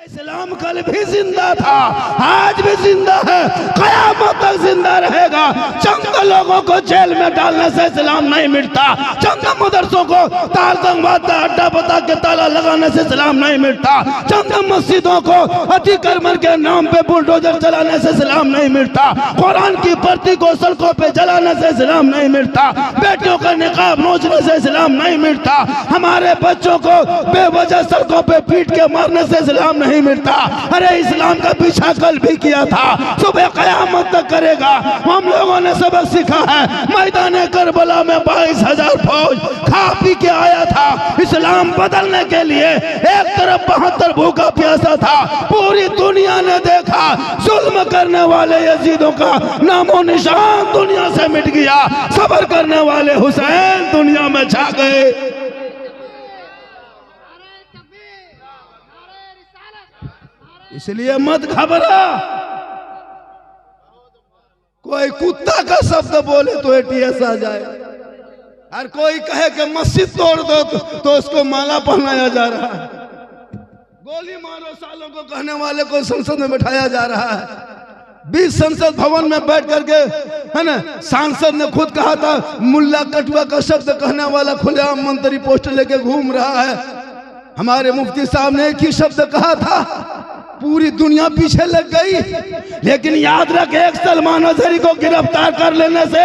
इस्लाम कल भी जिंदा था, आज भी जिंदा है, कयामत तक जिंदा रहेगा। चंद लोगों को जेल में डालने से इस्लाम नहीं मिटता, चंद मदरसों को तालतंगवाद का अड्डा बता के ताला लगाने से इस्लाम नहीं मिटता, चंद मस्जिदों को अतिक्रमण के नाम पे बुलडोजर चलाने से इस्लाम नहीं मिटता, कुरान की प्रति को सड़कों पे जलाने से इस्लाम नहीं मिटता, बेटियों का निकाब नोचने से इस्लाम नहीं मिटता, हमारे बच्चों को बेवजह सड़कों पे पीट के मारने से इस्लाम नहीं मिटता। अरे इस्लाम का पीछा कल भी किया था, सुबह कयामत तक करेगा। हम लोगों ने सबक सीखा है। मैदान करबला में 22,000 फौज खा पी के आया था इस्लाम बदलने के लिए। एक तरफ 72 भूखा प्यासा था, पूरी दुनिया ने देखा जुल्म करने वाले यजीदों का नामो निशान दुनिया से मिट गया, सब्र करने वाले हुसैन दुनिया में छा गए। इसलिए मत घबरा, कोई कुत्ता का शब्द बोले तो एटीएस आ जाए, और कोई कहे कि मस्जिद तोड़ दो तो उसको माला पहनाया जा रहा है, गोली मारो सालों को कहने वाले को संसद में बैठाया जा रहा है। 20 संसद भवन में बैठ करके है ना, सांसद ने खुद कहा था मुल्ला कटुआ का शब्द कहने वाला खुलेआम मंत्री पोस्टर लेके घूम रहा है। हमारे मुफ्ती साहब ने एक ही शब्द कहा था, पूरी दुनिया पीछे लग गई। लेकिन याद रख, एक सलमान अजहरी को गिरफ्तार कर लेने से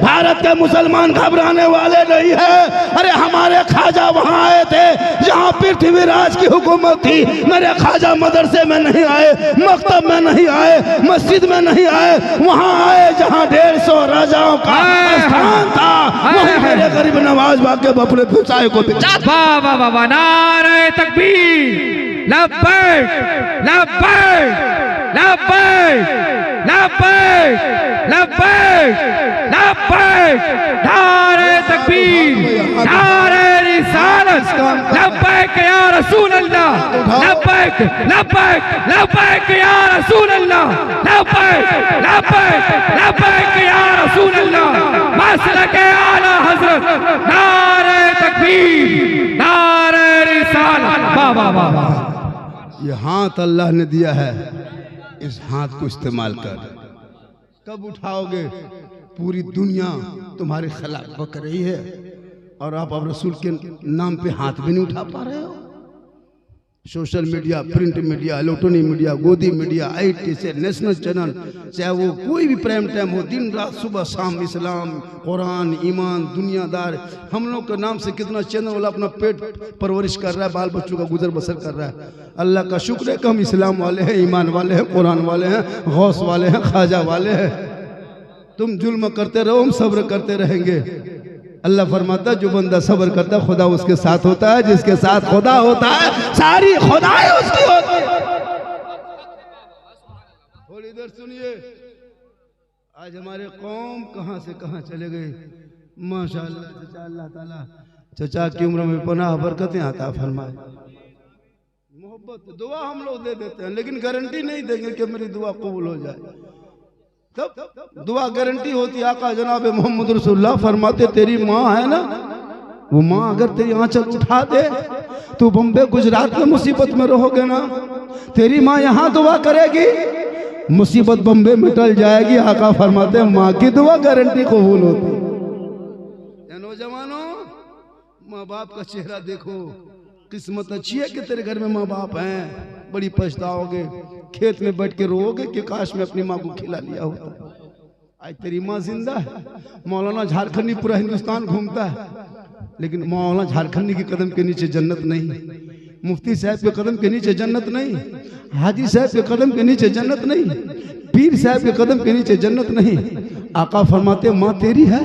भारत के मुसलमान घबराने वाले नहीं है। अरे हमारे ख्वाजा वहां आए थे जहां पृथ्वीराज की हुकूमत थी, मेरे ख्वाजा मदरसे में नहीं आए, मकतब में नहीं आए, मस्जिद में नहीं आए, वहां आए जहां 150 राजाओं का स्थान था। वहीं मेरे गरीब नवाज बाग के अपने व्यवसाय को नारे तकबीर, लब्बैक लब्बैक लब्बैक लब्बैक लब्बैक लब्बैक, नारे तकबीर, नारे रिसालत, लब्बैक या रसूल अल्लाह, लब्बैक लब्बैक लब्बैक या रसूल अल्लाह, लब्बैक लब्बैक लब्बैक या रसूल अल्लाह, मसलक आला हजरत, नारे तकबीर, नारे रिसालत। वाह वाह वाह वाह। ये हाथ अल्लाह ने दिया है, इस हाथ को इस्तेमाल कर। कब उठाओगे? पूरी दुनिया तुम्हारे खिलाफ बक रही है और आप अब रसूल के नाम पे हाथ भी नहीं उठा पा रहे हो। Social media, print media, electronic media, गोदी मीडिया, IT से नेशनल चैनल, चाहे वो कोई भी प्राइम टाइम हो, दिन रात सुबह शाम इस्लाम, कुरान, ईमान, दुनियादार, हम लोग के नाम से कितना चैनल वाला अपना पेट परवरिश कर रहा है, बाल बच्चों का गुजर बसर कर रहा है। अल्लाह का शुक्र है कि हम इस्लाम वाले हैं, ईमान वाले हैं, कुरान वाले हैं, गौस वाले हैं, ख्वाजा वाले हैं। तुम जुल्म करते रहो, हम सब्र करते रहेंगे। अल्लाह फरमाता जो बंदा सब्र करता है खुदा उसके साथ होता है, जिसके साथ खुदा होता है सारी खुदाई उसकी होती है। थोड़ी देर सुनिए, आज हमारे कौम कहां से कहां चले गए। माशाअल्लाह, चचा अल्लाह ताला चचा की उम्र में पनाह बरकतें आता फरमाए। मोहब्बत दुआ हम लोग दे देते हैं, लेकिन गारंटी नहीं देंगे कि मेरी दुआ कबूल हो जाए। तब दुआ गारंटी होती। आका जनाब मोहम्मद रसूलुल्लाह फरमाते तेरी माँ है ना, वो माँ अगर तेरी आंचल उठा दे तो बम्बे गुजरात में मुसीबत में रहोगे ना, तेरी माँ यहाँ दुआ करेगी, मुसीबत बम्बे में टल जाएगी। आका फरमाते माँ की दुआ गारंटी कबूल होती। नौजवानों, माँ बाप का चेहरा देखो, किस्मत अच्छी है कि तेरे घर में माँ बाप हैं। बड़ी पछताओगे, खेत में बैठ के रोओगे कि काश में अपनी माँ को खिला लिया होता। आज तेरी माँ जिंदा है। मौलाना झारखंडी पूरा हिंदुस्तान घूमता है, लेकिन मौलाना झारखंडी के कदम के नीचे जन्नत नहीं, मुफ्ती साहब के कदम के नीचे जन्नत नहीं, हाजी साहब के कदम के नीचे जन्नत नहीं, पीर साहब के कदम के नीचे जन्नत नहीं। आका फरमाते माँ तेरी है,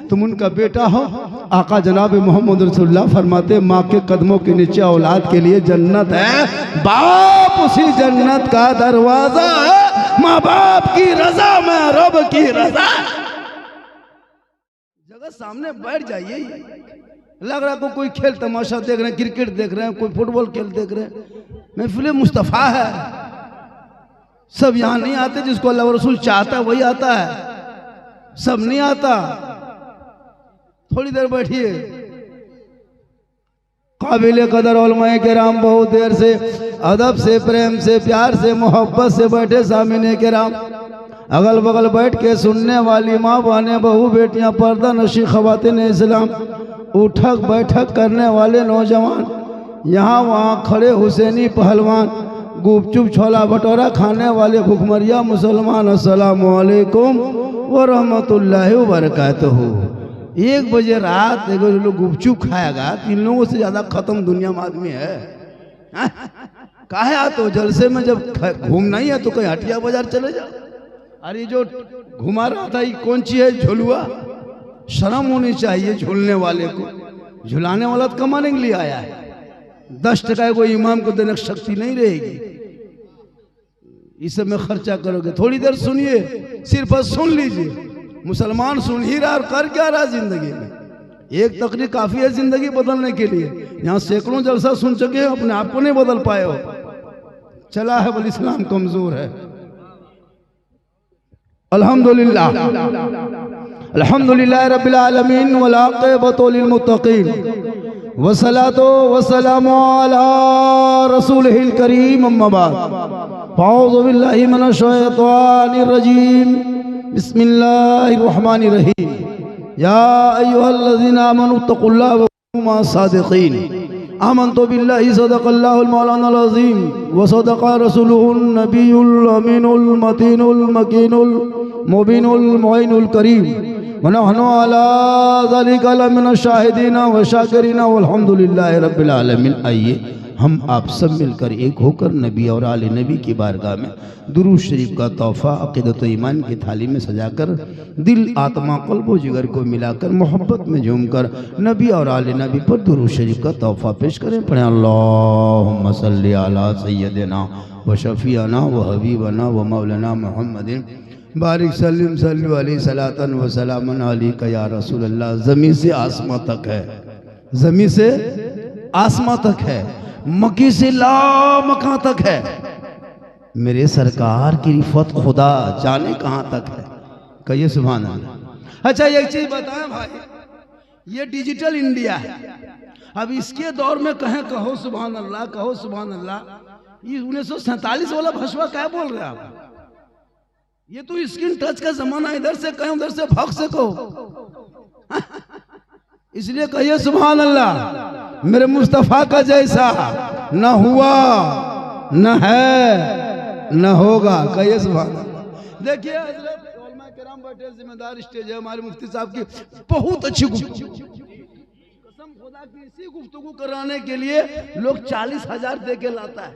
तुम उनका बेटा हो। आका जनाब मोहम्मद रसूलुल्लाह फरमाते माँ के कदमों के नीचे औलाद के लिए जन्नत है, बाप उसी जन्नत का दरवाजा है। माँ बाप की रजा में रब की रजा। जगह सामने बैठ जाइए, लग रहा है कोई खेल तमाशा देख रहे हैं, क्रिकेट देख रहे हैं, कोई फुटबॉल खेल देख रहे हैं, महफिल मुस्तफा है। सब यहाँ नहीं आते, जिसको अल्लाह रसूल चाहता है वही आता है, सब नहीं आता। थोड़ी देर बैठिए, काबिल कदर उलमाए किराम बहुत देर से अदब से, प्रेम से, प्यार से, मोहब्बत से बैठे सामने किराम, अगल बगल बैठ के सुनने वाली माँ बहने, बहू बेटियां, पर्दा नशी खवातीन इस्लाम, उठक बैठक करने वाले नौजवान, यहाँ वहाँ खड़े हुसैनी पहलवान, गुपचुप छोला भटूरा खाने वाले भुखमरिया मुसलमान, अस्सलामु अलैकुम व रहमतुल्लाहि व बरकातहू। 1 बजे रात अगर लोग गुपचुप खाएगा तो इन लोगों से ज़्यादा ख़त्म दुनिया में आदमी है। काहे आते हो जलसे में? जब घूमना ही है तो कहीं हटिया बाजार चले जाओ। अरे जो घुमा रहा था ये कौन सी है? झुलुआ। शर्म होनी चाहिए झूलने वाले को। झुलाने वाला तो कमाने के लिए आया है। 10 टका कोई इमाम को देने की शक्ति नहीं रहेगी। इस सब में खर्चा करोगे। थोड़ी देर सुनिए, सिर्फ सुन लीजिए। मुसलमान सुन ही रहा और कर क्या रहा जिंदगी में? एक तकरीर काफी है जिंदगी बदलने के लिए। यहाँ सैकड़ों जलसा सुन चुके हो, अपने आप को नहीं बदल पाए हो। चला है, बल इस्लाम कमजोर है। अल्हम्दुलिल्लाह अल्हम्दुलिल्लाह रब्बिल आलमीन वल आक़िबतु लिल मुत्तक़ीन वस्सलातु वस्सलामु अला रसूलिहिल करीम अम्मा बाद। अऊज़ु बिल्लाहि मिनश शैतानिर रजीम। बिस्मिल्लाहिर रहमानिर रहीम। या अय्युहल्लज़ीना आमनू तक़ुल्लाह व कूनू मअस सादिक़ीन। आमनतु बिल्लाहि सदक़ल्लाहुल मौलानाल अज़ीम व सदक़ा रसूलुहुन नबियुल अमीनुल मतीनुल मकीनुल मुबीनुल मुईनुल करीम व नहनु अला ज़ालिका लमिनश शाहिदीन व शाकिरीन वल्हम्दुलिल्लाहि रब्बिल आलमीन। आइए हम आप सब मिलकर एक होकर नबी और आले नबी की बारगाह में दुरूद शरीफ का तोहफा अक़ीदत ईमान की थाली में सजाकर, दिल आत्मा क़ल्ब व जिगर को मिलाकर, मोहब्बत में झूमकर नबी और आले नबी पर दुरूद शरीफ का तोहफा पेश करें। पढ़ें अल्लाहुम्मा सल्ली अला सय्यदिना व शफीअना व हबीबना व मौलाना मुहम्मदिन बारिक सल्लिम सल्लु अलैहि सलातन व सलामन अलैका या रसूल अल्लाह। ज़मीन से आसमां तक है, ज़मीन से आसमां तक है, मक्की से लामकां तक है। मेरे सरकार की रिफत खुदा जाने कहाँ तक है। कहिए सुभान अल्लाह। अच्छा एक चीज बताएं भाई, ये डिजिटल इंडिया है। अब इसके दौर में कहें कहो सुभान अल्लाह, कहो सुभान अल्लाह। ये 1947 वाला भसवा क्या बोल रहे आप? ये तो स्क्रीन टच का जमाना। इधर से कहें उधर से भग से कहो। इसलिए कहिए सुभान अल्लाह। मेरे मुस्तफा का जैसा न हुआ, न है, न होगा। कहिए सुभान अल्लाह। देखिए हजरत उलमा किराम बैठे, जिम्मेदार स्टेज है हमारे मुफ्ती साहब की। बहुत अच्छी गुफ्तगू, कसम खुदा की इसी गुफ्तगू कराने के लिए लोग 40,000 दे के लाता है।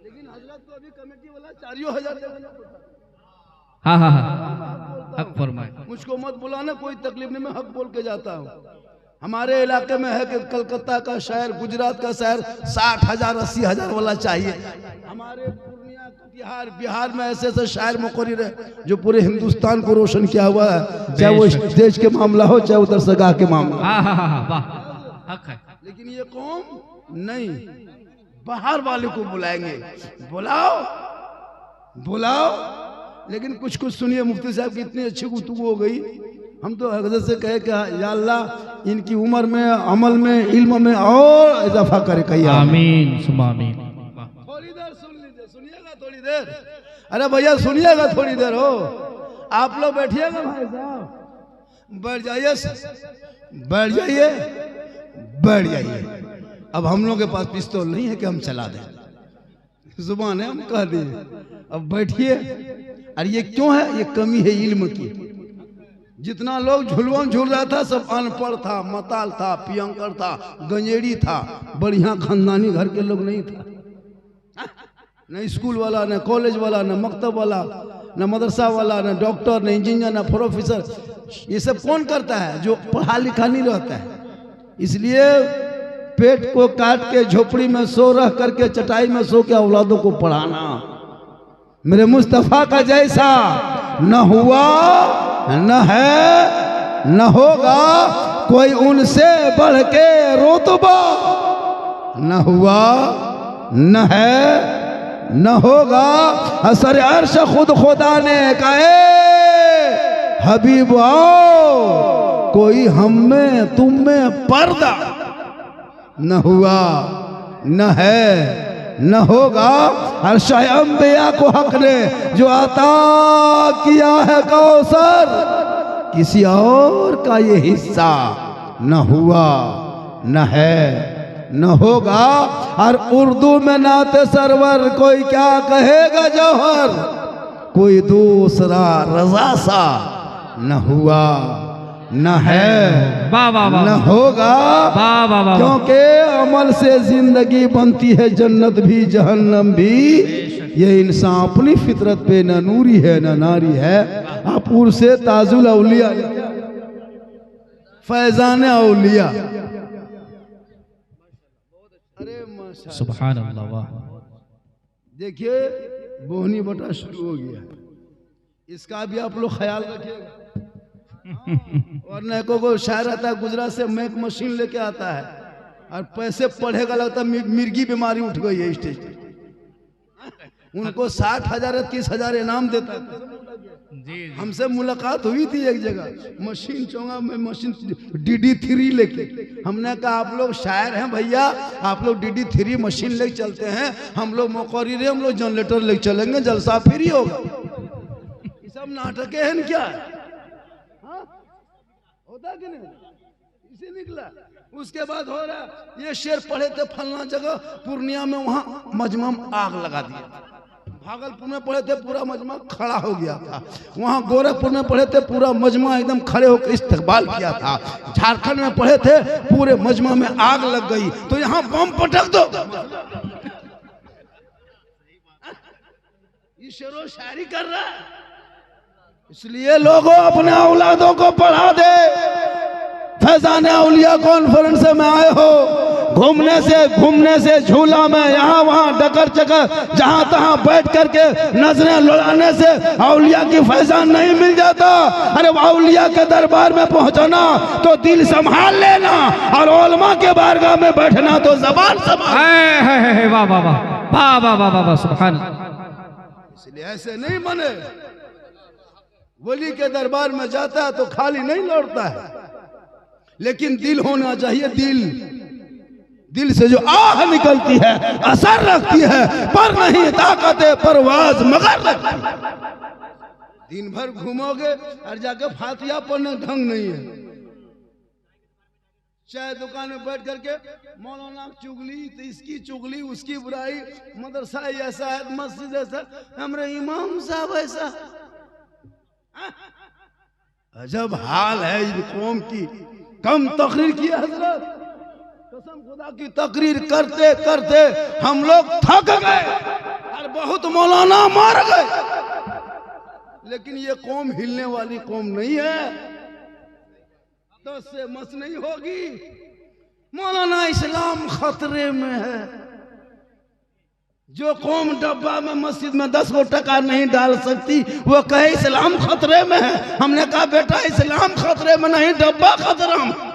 लेकिन हजरत को अभी कमेटी वाला 4,000 देना पड़ता है। हाँ हाँ हाँ, हक फरमाए। मुझको मत बुलाना, कोई तकलीफ नहीं, मैं हक बोल के जाता हूँ। हमारे इलाके में है कि कलकत्ता का शहर, गुजरात का शहर 60,000 80,000 वाला चाहिए। हमारे पूर्णिया, कटिहार, बिहार में ऐसे ऐसे शायर मुकर्रिर है जो पूरे हिंदुस्तान को रोशन किया हुआ है, चाहे वो देश के मामला हो चाहे उधर सगा के मामला। हाँ हाँ हाँ, वाह, हक है। लेकिन ये कौम नहीं, बाहर वाले को बुलाएंगे। बुलाओ बुलाओ, लेकिन कुछ कुछ सुनिए। मुफ्ती साहब की इतनी अच्छी गुफ्तगू हो गई, हम तो हज़रत से कहे कि या अल्लाह इनकी उम्र में, अमल में, इल्म में और इजाफा करे। कहिए आमीन सुमा आमीन। थोड़ी देर सुन लीजिए, सुनिएगा थोड़ी देर। अरे भैया सुनिएगा थोड़ी देर हो। आप लोग बैठिएगा भाई साहब, बैठ जाइए, बैठ जाइए, बैठ जाइए। अब हम लोग के पास पिस्तौल नहीं है कि हम चला दें, जुबान है हम कह दिए। अब बैठिए। और ये क्यों है? ये कमी है इल्म की। जितना लोग झुलवा झूल रहा था सब अनपढ़ था, मताल था, पियंकर था, गंजेड़ी था, बढ़िया खानदानी घर के लोग नहीं था। न स्कूल वाला, न कॉलेज वाला, न मकतब वाला, न मदरसा वाला, न डॉक्टर, न इंजीनियर, न प्रोफेसर। ये सब कौन करता है? जो पढ़ा लिखा नहीं रहता है। इसलिए पेट को काट के झोपड़ी में सो रह करके, चटाई में सो के औलादों को पढ़ाना। मेरे मुस्तफा का जैसा न हुआ, न है, न होगा कोई उनसे बढ़ के रुतबा। न हुआ, न है, न होगा। असर अर्श खुद खुदा ने कहे हबीब आओ, कोई हम में तुम में पर्दा। न हुआ, न है, न होगा। और शाह अंबिया को हक ने जो अता किया है कौसर, किसी और का ये हिस्सा न हुआ, न है, न होगा। और उर्दू में नाते सरवर कोई क्या कहेगा जौहर, कोई दूसरा रजा सा न हुआ, न है, न होगा। क्योंकि अमल से जिंदगी बनती है जन्नत भी जहन्नम भी। ये इंसान अपनी फितरत पे न नूरी है न नारी है। अपूर से ताजुल औलिया, फैजान औलिया। अरे सुभान अल्लाह, वाह। देखिए बोहनी बटा शुरू हो गया, इसका भी आप लोग ख्याल रखिएगा। और neko को शायर आता है गुजरात से, मैक मशीन लेके आता है और पैसे पढ़ेगा, लगता है मिर्गी बीमारी उठ गई है स्टेज पे। उनको 60,000 या 30,000 इनाम देता है। हमसे मुलाकात हुई थी एक जगह, मशीन चौंगा में मशीन DD3 लेके। हमने कहा आप लोग शायर हैं भैया, आप लोग DD3 मशीन लेके चलते हैं, हम लोग मुकर्रिर, हम लोग जनरेटर लेके चलेंगे, जलसा फ्री होगा। ये सब नाटक है क्या? होता कि नहीं? इसे निकला। उसके बाद हो रहा, ये शेर पढ़े थे फलना जगह पूर्णिया में, वहां मजमा में आग लगा दिया। भागलपुर में पढ़े थे, पूरा मजमा खड़ा हो गया था। वहां गोरखपुर में पढ़े थे, पूरा मजमा एकदम खड़े होकर इस्तकबाल किया था। झारखंड में पढ़े थे, पूरे मजमा में आग लग गई। तो यहाँ बम पटक दो। ये शेरो शायरी कर रहा है। इसलिए लोगों अपने औलादों को पढ़ा दे। फैजान औलिया कॉन्फ्रेंस में आए हो, घूमने से झूला में यहाँ वहाँ डकर चकर जहाँ तहाँ बैठ करके नजरें लड़ाने से औलिया की फैजान नहीं मिल जाता। अरे औलिया के दरबार में पहुँचना तो दिल संभाल लेना, और उलमा के बारगाह में बैठना तो जबान संभाल। वाह वाह वाह वाह वाह वाह वाह, सुभान। इसलिए ऐसे नहीं बने। वली के दरबार में जाता है तो खाली नहीं लौटता है, लेकिन दिल होना चाहिए। दिल से जो आह निकलती है, असर रखती है, पर नहीं ताकत परवाज मगर रखती है। दिन भर घूमोगे और जाके फातिहा पढ़ने ढंग नहीं है। चाय दुकान में बैठ करके मौलाना चुगली, तो इसकी चुगली, उसकी बुराई, मदरसा ऐसा है, मस्जिद ऐसा, हमारे इमाम साहब ऐसा। अजब हाल है इन कौम की। कम तकरीर की हजरत, कसम खुदा की तकरीर करते करते हम लोग थक गए और बहुत मौलाना मार गए। लेकिन ये कौम हिलने वाली कौम नहीं है। 10 से मस नहीं होगी। मौलाना इस्लाम खतरे में है। जो कौम डब्बा में मस्जिद में 10 को टका नहीं डाल सकती, वो कहे इस्लाम खतरे में है। हमने कहा बेटा इस्लाम खतरे में नहीं, डब्बा खतरा में।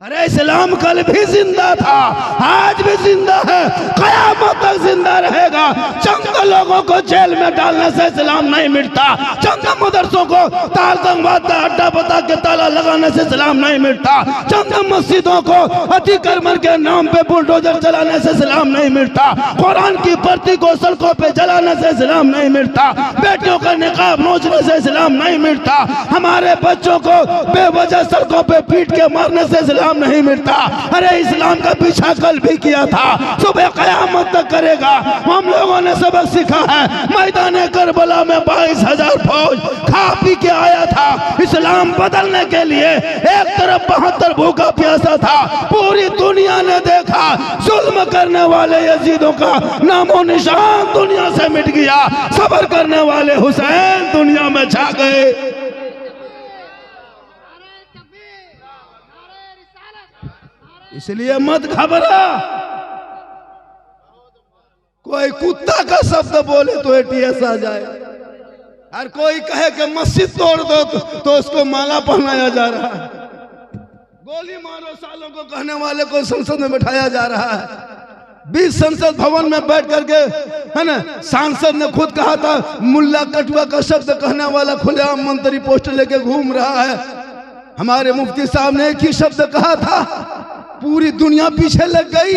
अरे इस्लाम कल भी जिंदा था, आज भी जिंदा है, कयामत तक जिंदा रहेगा। चंद लोगों को जेल में डालने से इस्लाम नहीं मिटता। चंद मदरसों को तालतंगवाद का अड्डा बता के ताला लगाने से इस्लाम नहीं मिटता। चंद मस्जिदों को अतिक्रमण के नाम पे बुलडोजर चलाने से इस्लाम नहीं मिटता। कुरान की प्रति को सड़कों पे जलाने से इस्लाम नहीं मिटता। बेटियों का निकाब नोचने से इस्लाम नहीं मिटता। हमारे बच्चों को बेवजह सड़कों पे पीट के मारने से इस्लाम नहीं मिटता। अरे इस्लाम का पीछा कल भी किया था, सुबह कयामत तक करेगा। हम लोगों ने सबक सीखा है। मैदान करबला में 22,000 फौज खा पी के आया था इस्लाम बदलने के लिए। एक तरफ 72 भूखा प्यासा था। पूरी दुनिया ने देखा जुल्म करने वाले यजीदों का नामो निशान दुनिया से मिट गया। सब्र करने वाले हुसैन दुनिया में छा गए। इसलिए मत घबरा। कोई कुत्ता का शब्द बोले तो ATS आ जाए, और कोई कहे कि मस्जिद तोड़ दो तो उसको माला पहनाया जा रहा है। गोली मारो सालों को कहने वाले को संसद में बैठाया जा रहा है। 20 संसद भवन में बैठ करके, है ना, सांसद ने खुद कहा था मुल्ला कटुआ का शब्द कहने वाला खुलेआम मंत्री पोस्ट लेके घूम रहा है। हमारे मुफ्ती साहब ने एक ही शब्द कहा था पूरी दुनिया पीछे लग गई,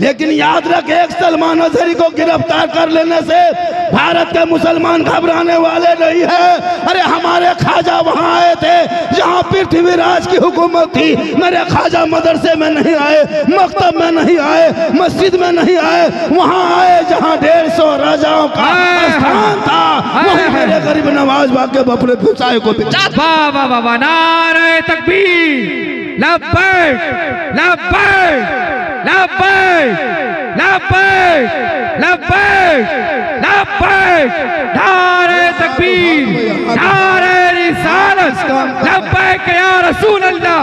लेकिन याद रख एक सलमान अजहरी को गिरफ्तार कर लेने से भारत के मुसलमान घबराने वाले नहीं है। अरे हमारे ख्वाजा वहां आए थे जहां पृथ्वीराज की हुकूमत थी। मेरे ख्वाजा मदरसे में नहीं आए, मकतब में नहीं आए, मस्जिद में नहीं आए, वहां आए जहां 150 राजाओं का स्थान था। वहीं मेरे गरीब नवाज वाके अपने व्यवसाय को वाह वाह वाह वाह, नारे तकबीर, लब्बैक लब्बैक लब्बैक लब्बैक लब्बैक लब्बैक, नारे तकबीर, नारे रिसालत, लब्बैक या रसूल अल्लाह,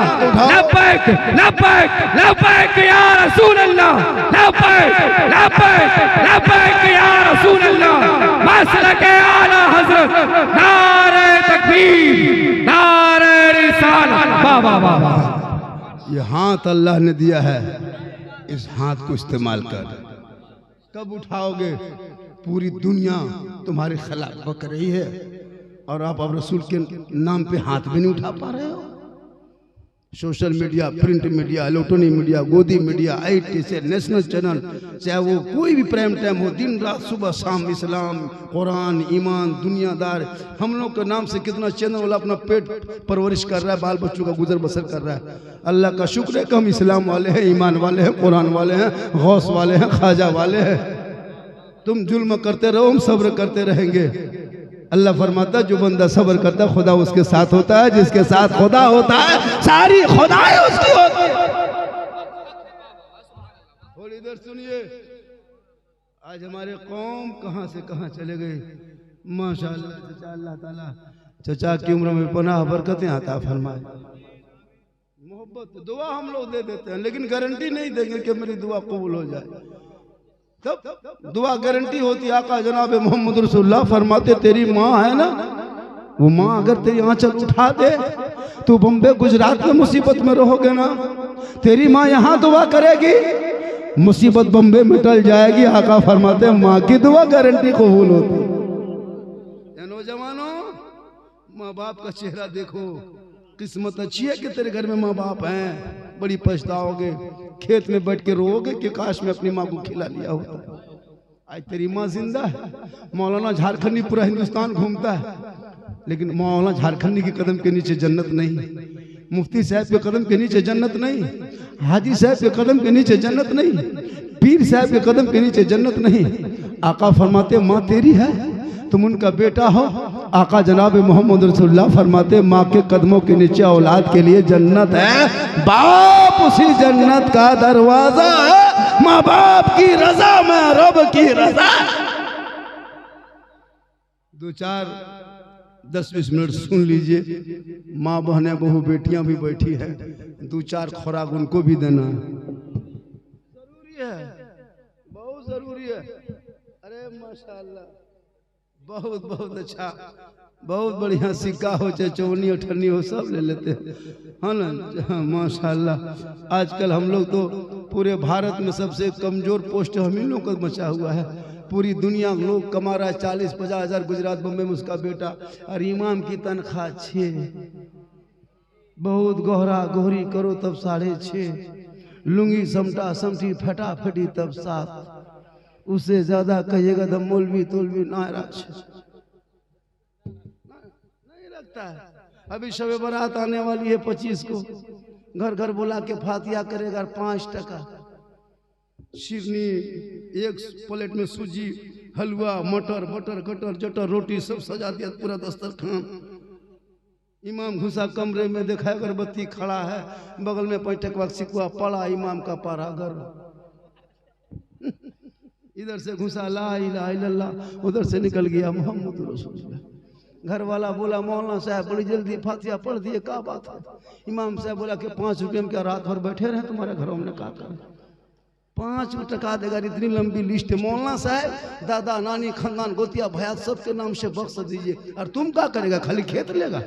लब्बैक लब्बैक लब्बैक या रसूल अल्लाह, लब्बैक लब्बैक लब्बैक या रसूल अल्लाह, मसलक आला हजरत, नारे तकबीर, नारे रिसालत। वाह वाह वाह वाह। ये हाथ अल्लाह ने दिया है, इस हाथ को इस्तेमाल कर। कब उठाओगे? पूरी दुनिया तुम्हारे खिलाफ बक रही है और आप अब रसूल के नाम पे हाथ भी नहीं उठा पा रहे हो। Social media, print media, electronic media, गोदी मीडिया, IT से नेशनल चैनल, चाहे वो कोई भी प्राइम टाइम हो, दिन रात सुबह शाम इस्लाम, कुरान, ईमान, दुनियादार, हम लोग के नाम से कितना चैनल वाला अपना पेट परवरिश कर रहा है, बाल बच्चों का गुजर बसर कर रहा है। अल्लाह का शुक्र है कि हम इस्लाम वाले हैं, ईमान वाले हैं, कुरान वाले हैं, गौस वाले हैं, ख्वाजा वाले हैं। तुम जुल्म करते रहो, हम सब्र करते रहेंगे। अल्लाह फरमाता जो बंदा सब्र करता है खुदा उसके साथ होता है, जिसके साथ खुदा होता है सारी खुदाई उसकी होती है। और इधर सुनिए, आज हमारे कौम कहां से कहां चले गए। माशाअल्लाह चचा, अल्लाह ताला चचा की उम्र में पनाह बरकतें आता फरमाए। मोहब्बत दुआ हम लोग दे देते हैं, लेकिन गारंटी नहीं देंगे कि मेरी दुआ कबूल हो जाए। तब दुआ गारंटी होती है। आका जनाब मोहम्मद रसूलुल्लाह फरमाते तेरी माँ है ना, वो माँ अगर तेरी आंचल उठा दे तो बम्बे गुजरात में मुसीबत में रहोगे ना, तेरी माँ यहाँ दुआ करेगी, मुसीबत बम्बे में टल जाएगी। आका फरमाते माँ की दुआ गारंटी कबूल होती है। नौजवानों, माँ बाप का चेहरा देखो। किस्मत अच्छी है कि तेरे घर में माँ बाप हैं। बड़ी पछताओगे, खेत में बैठ के रोओगे कि काश में अपनी माँ को खिला लिया होता। आज तेरी माँ जिंदा है। मौलाना झारखंडी पूरा हिंदुस्तान घूमता है, लेकिन मौलाना झारखंडी के कदम के नीचे जन्नत नहीं, मुफ्ती साहब के कदम के नीचे जन्नत नहीं, हाजी साहब के कदम के नीचे जन्नत नहीं, पीर साहब के कदम के नीचे जन्नत नहीं। आका फरमाते माँ तेरी है, तुम उनका बेटा हो। आका जनाब मोहम्मद रसूलुल्लाह फरमाते माँ के कदमों के नीचे औलाद के लिए जन्नत है, बाप उसी जन्नत का दरवाजा है। माँ बाप की रजा में रब की रजा। 2-4-10-20 मिनट सुन लीजिए। माँ बहनें बहू बेटियां भी बैठी है, 2-4 खुराक उनको भी देना जरूरी है, बहुत जरूरी है। अरे माशाल्लाह, बहुत बहुत अच्छा, बहुत बढ़िया। सिक्का हो चाहे चौनी अठन्नी हो, सब ले लेते हैं, है ना। माशाल्लाह आजकल हम लोग तो पूरे भारत में सबसे कमजोर पोस्ट हम ही लोग का मचा हुआ है। पूरी दुनिया लोग कमा रहा है 40-50 हज़ार। गुजरात बम्बे में उसका बेटा, और इमाम की तनख्वाह 6। बहुत गोहरा गोहरी करो तब 6.5, लुंगी समटा समटी फटाफटी तब 7। उससे ज्यादा कहिएगा तो मौलवी तोलवी नहीं रखता है। अभी शब बारात आने वाली है 25 को, घर घर बुला के फातिया करेगा 5 टका। शिरनी, एक प्लेट में सूजी, हलवा, मटर बटर कटर जटर रोटी सब सजा दिया, पूरा दस्तरखान। इमाम घुसा कमरे में, देखा अगरबत्ती खड़ा है, बगल में 5 टका सिक्का पड़ा, इमाम का पारा घर। इधर से घुसा ला इलाहा इल्लल्लाह, उधर से निकल गया मोहम्मद रसूलुल्लाह। घर वाला बोला मौलाना साहब बड़ी जल्दी फातिहा पढ़ दिए, क्या बात है? इमाम साहब बोला कि 5 रुपये में क्या रात भर बैठे रहे तुम्हारे घरों में? क्या करें, 5 टका देगा। इतनी लंबी लिस्ट है। मौलाना साहब दादा नानी खानदान गोतिया भैया सबके नाम से बख्श दीजिए, और तुम क्या करेगा? खाली खेत लेगा?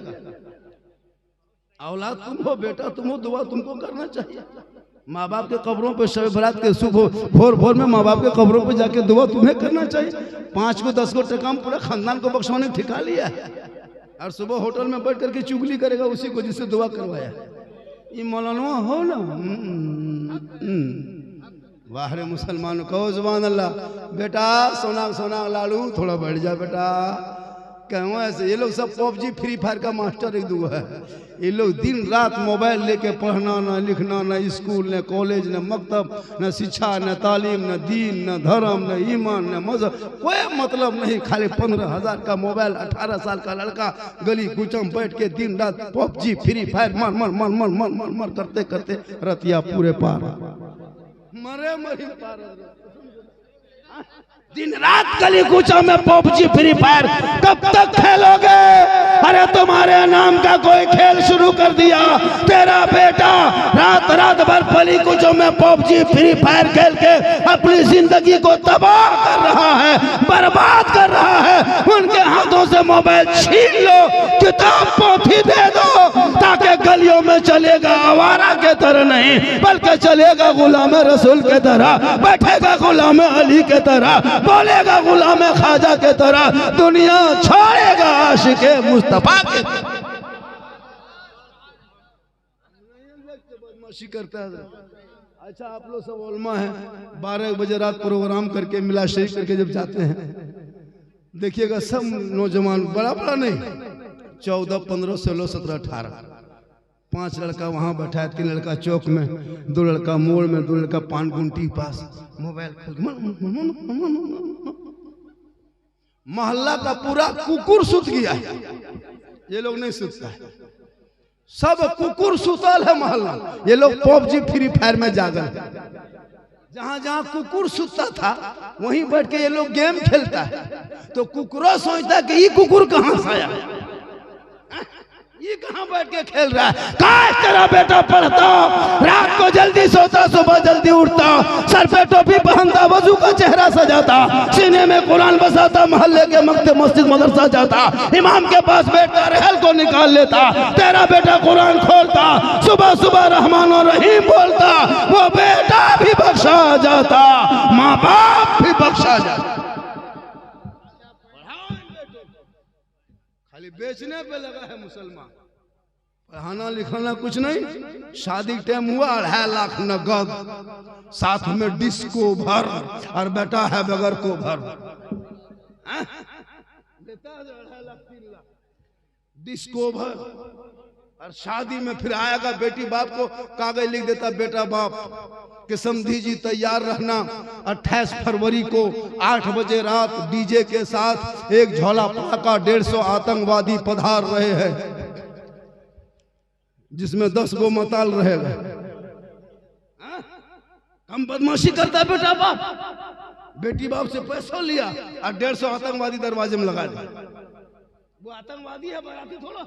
औलाद तुम हो, बेटा तुम हो, दुआ तुमको करना चाहिए। माँ बाप के कब्रों पे शब बरात के सुबह भोर भोर में माँ बाप के कब्रों पे जाके दुआ तुम्हें करना चाहिए। 5 को 10 को टका में पूरा खानदान को बख्शवाने ठिका लिया, और सुबह होटल में बैठ करके चुगली करेगा उसी को जिससे दुआ करवाया। ये मौलाना हो ना, वाह रे मुसलमान, कहो जुबान अल्लाह। बेटा सोना सोना लालू थोड़ा बैठ जा बेटा। कहूँ ऐसे ये लोग सब पबजी फ्री फायर का मास्टर एक दो है। ये लोग दिन रात मोबाइल लेके पढ़ना, न लिखना, न स्कूल, न कॉलेज, न मकतब, न शिक्षा, न तालीम, न दीन, न धर्म, न ईमान, न मजहब, कोई मतलब नहीं। खाली 15,000 का मोबाइल, 18 साल का लड़का गली कुचम बैठ के दिन रात पबजी फ्री फायर मर मर मर मर मर मर मर करते करते रतिया पूरे पार मरे मरी पार। दिन रात गली कूचा में पबजी फ्री फायर कब तक खेलोगे? अरे तुम्हारे नाम का कोई खेल शुरू कर दिया। तेरा बेटा रात रात भर गली कूचों में पबजी फ्री फायर खेल के अपनी जिंदगी को तबाह कर रहा है, बर्बाद कर रहा है। उनके हाथों से मोबाइल छीन लो, किताब पोथी दे दो, ताकि गलियों में चलेगा आवारा के तरह नहीं, बल्कि चलेगा गुलाम रसूल के तरह, बैठेगा गुलाम अली के तरह, बोलेगा गुलाम ख्वाजा के तरह, दुनिया छोड़ेगा आशिके मुस्तफा के तरह। बदमाशी करता है। अच्छा आप लोग सब उलमा हैं, 12 बजे रात प्रोग्राम करके मिला शरीफ करके जब जाते हैं, देखिएगा सब नौजवान, बड़ा बड़ा नहीं, 14, 15, 16, 17, 18, 5 लड़का वहां बैठा है, 3 लड़का चौक में, 2 लड़का मोड़ में, 2 लड़का पान गुंटी पास मोबाइल मोहल्ला का पूरा कुकुर सुत गया है। ये लोग नहीं सुतता है, सब कुकुर सुतल है मोहल्ला। ये लोग पबजी फ्री फायर में जागल है। जहां जहां कुकुर सुतता था वहीं बैठ के ये लोग गेम खेलता है। तो कुकुरो सोचता है कि ये कुकुर कहां से आया, ये कहां बैठ के खेल रहा है। काश तेरा बेटा पढ़ता, रात को जल्दी सोता, सुबह जल्दी उठता, सर पे टोपी पहनता, वजू का चेहरा सजाता, सीने में कुरान बसाता, मोहल्ले के मक्तब मस्जिद मदरसा जाता, इमाम के पास बैठता, रहल को निकाल लेता। तेरा बेटा कुरान खोलता, सुबह सुबह रहमान और रहीम बोलता, वो बेटा भी बख्शा जाता, माँ बाप भी बख्शा जाता। खाली बेचने पे लगा है मुसलमान, पढ़ाना लिखाना कुछ नहीं। शादी टाइम हुआ 2.5 लाख नगद, साथ में डिस्को भर, और बेटा है बगैर को भर देता है 2.5 लाख 3 लाख डिस्को भर। और शादी में फिर आएगा बेटी बाप को कागज लिख देता, बेटा बाप के समधी जी तैयार रहना, 28 फरवरी को 8 बजे रात डीजे के साथ एक झोला पटाखा 150 आतंकवादी पधार रहे हैं, जिसमें 10 गो मताल रहेगा। हम बदमाशी करता बेटा बाप, बेटी बाप से पैसा लिया और 150 आतंकवादी दरवाजे में लगा दिया। वो आतंकवादी है, बाराती थोड़ा।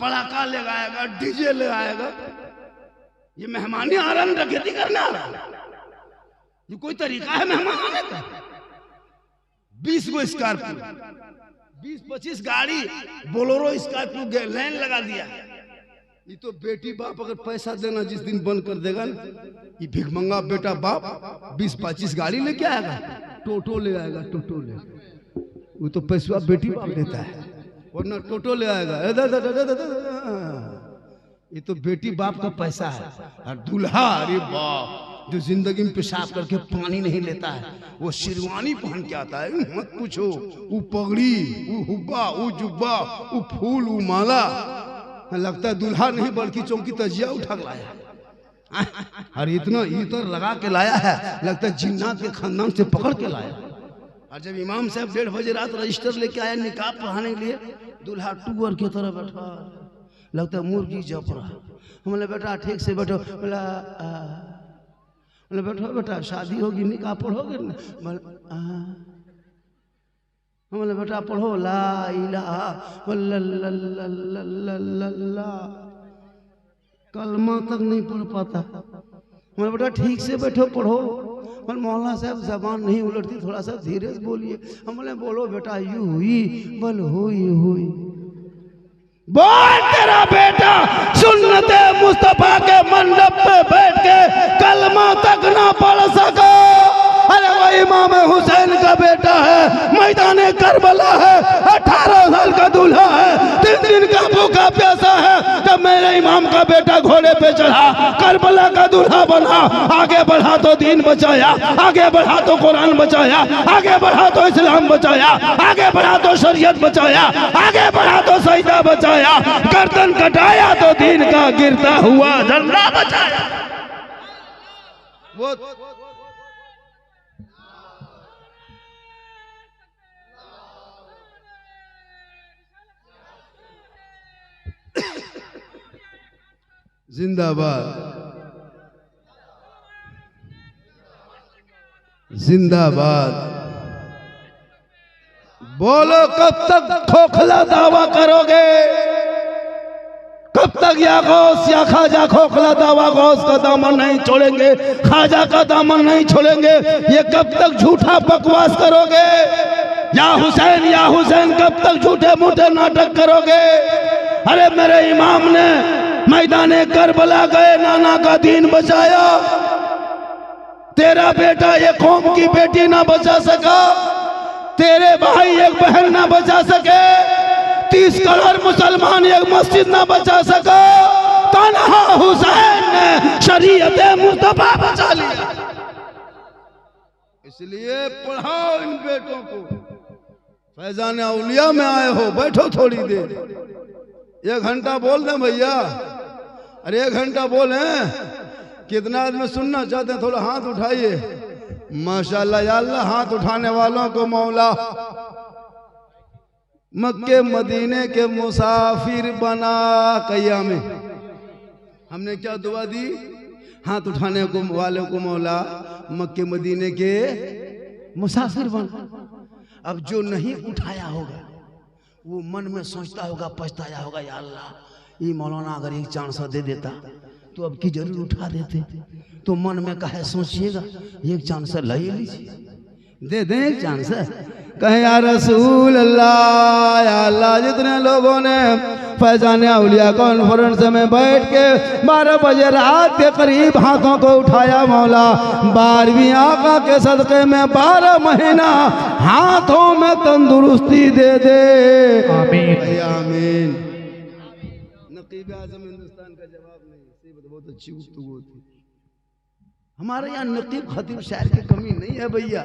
पटाखा ले आएगा, डीजे ले आएगा, ये मेहमानी आ रहा है, डकैती करने आ रहा है। ये कोई तरीका है मेहमान आने का? 20 गो स्कॉर्पियो, 20-25 गाड़ी बोलेरो स्कॉर्पियो लाइन लगा दिया। ये तो बेटी बाप अगर पैसा देना जिस दिन बंद कर देगा ना, ये भिखमंगा बेटा बाप 20-25 गाड़ी लेके आएगा, टोटो ले आएगा, टोटो ले। वो तो पैसा बेटी बाप देता है, वरना टोटो ले आएगा। ये तो बेटी बाप का पैसा है। और दूल्हा, अरे बाप, जो जिंदगी में पेशाब करके पानी नहीं लेता है, वो शेरवानी पहन के आता है, मत पूछो। वो पगड़ी, वो हुब्बा, वो जुब्बा, वो फूल, वो माला, लगता है दूल्हा नहीं बल्कि चौकी तजिया उठा के लाया। और इतना इतर लगा के लाया है, लगता है जिन्नात के खानदान से पकड़ के लाया। और जब इमाम साहब 1:30 बजे रात रजिस्टर लेके आया निकाह पढ़ाने के लिए, दूल्हा टूअर की तरह बैठा, लगता है मुर्गी जप रहा। हमने बेटा ठीक से बैठो, बोला बैठो बेटा, शादी होगी निकाह पढ़ोगे ना? हमने बेटा पढ़ो ला इलाहा इल्लल्लाह, कलमा तक नहीं पढ़ पाता। हमने बेटा ठीक से बैठो पढ़ो। मौलाना साहब जबान नहीं उलटती, थोड़ा सा धीरे से बोलिए। हमने बोलो बेटा यू हुई बल हुई हुई बोल। तेरा बेटा सुन्नते मुस्तफा के मंडप पे बैठ के कलमा तक ना पढ़ सको। अरे वो इमाम हुसैन का बेटा है, मैदाने करबला है, 18 साल का दूल्हा है, 3 दिन का भूखा प्यासा है। जब मेरे मेरे इमाम का बेटा घोड़े पे चढ़ा, करबला का दूल्हा बना, आगे बढ़ा तो दीन बचाया, आगे बढ़ा तो कुरान बचाया, आगे बढ़ा तो इस्लाम बचाया, आगे बढ़ा तो शरीयत बचाया, आगे बढ़ा तो सजदा बचाया, गर्दन कटाया तो दीन का गिरता हुआ झंडा बचाया। वो जिंदाबाद, जिंदाबाद। बोलो कब तक खोखला दावा करोगे? कब तक या गौस या खाजा खोखला दावा? गौस का दामन नहीं छोड़ेंगे, खाजा का दामन नहीं छोड़ेंगे। ये कब तक झूठा बकवास करोगे? या हुसैन कब तक झूठे मूठे नाटक करोगे? अरे मेरे इमाम ने मैदाने करबला गए, नाना का दीन बचाया। तेरा बेटा एक कौम की बेटी ना बचा सका, तेरे भाई एक बहन ना बचा सके, 30 करोड़ मुसलमान एक मस्जिद ना बचा सका, तन्हा हुसैन ने शरीयत मुस्तफा बचा लिया। इसलिए पढ़ाओ इन बेटों को। फैजान औलिया में आए हो, बैठो थोड़ी देर, 1 घंटा बोल दें भैया। अरे 1 घंटा बोले, कितना आदमी सुनना चाहते हैं? थोड़ा हाथ उठाइए। माशाल्लाह या अल्लाह, हाथ उठाने वालों को मौला मक्के मदीने के मुसाफिर बना। कया में हमने क्या दुआ दी? हाथ उठाने को वालों को मौला मक्के मदीने के मुसाफिर बना। अब जो नहीं उठाया होगा वो मन में सोचता होगा, पछताया होगा, या अल्लाह ये मौलाना अगर एक चांस दे देता तो अब की जरूर उठा देते। तो मन में कहे सोचिएगा, एक चांस ले लीजिए, दे दें एक चांस। कहे या रसूल अल्लाह, या अल्लाह, जितने लोगों ने फैजान औलिया कॉन्फ्रेंस में बैठ के 12 बजे रात के करीब हाथों को उठाया, मौला 12वीं आका के सदक़े में 12 महीना हाथों में तंदुरुस्ती दे दे। आमीन आमीन। नकीब आज़म हिंदुस्तान का जवाब नहीं, बहुत अच्छी गुफ्तगू थी। हमारे यहाँ नकीब खतीब शायर की कमी नहीं है भैया।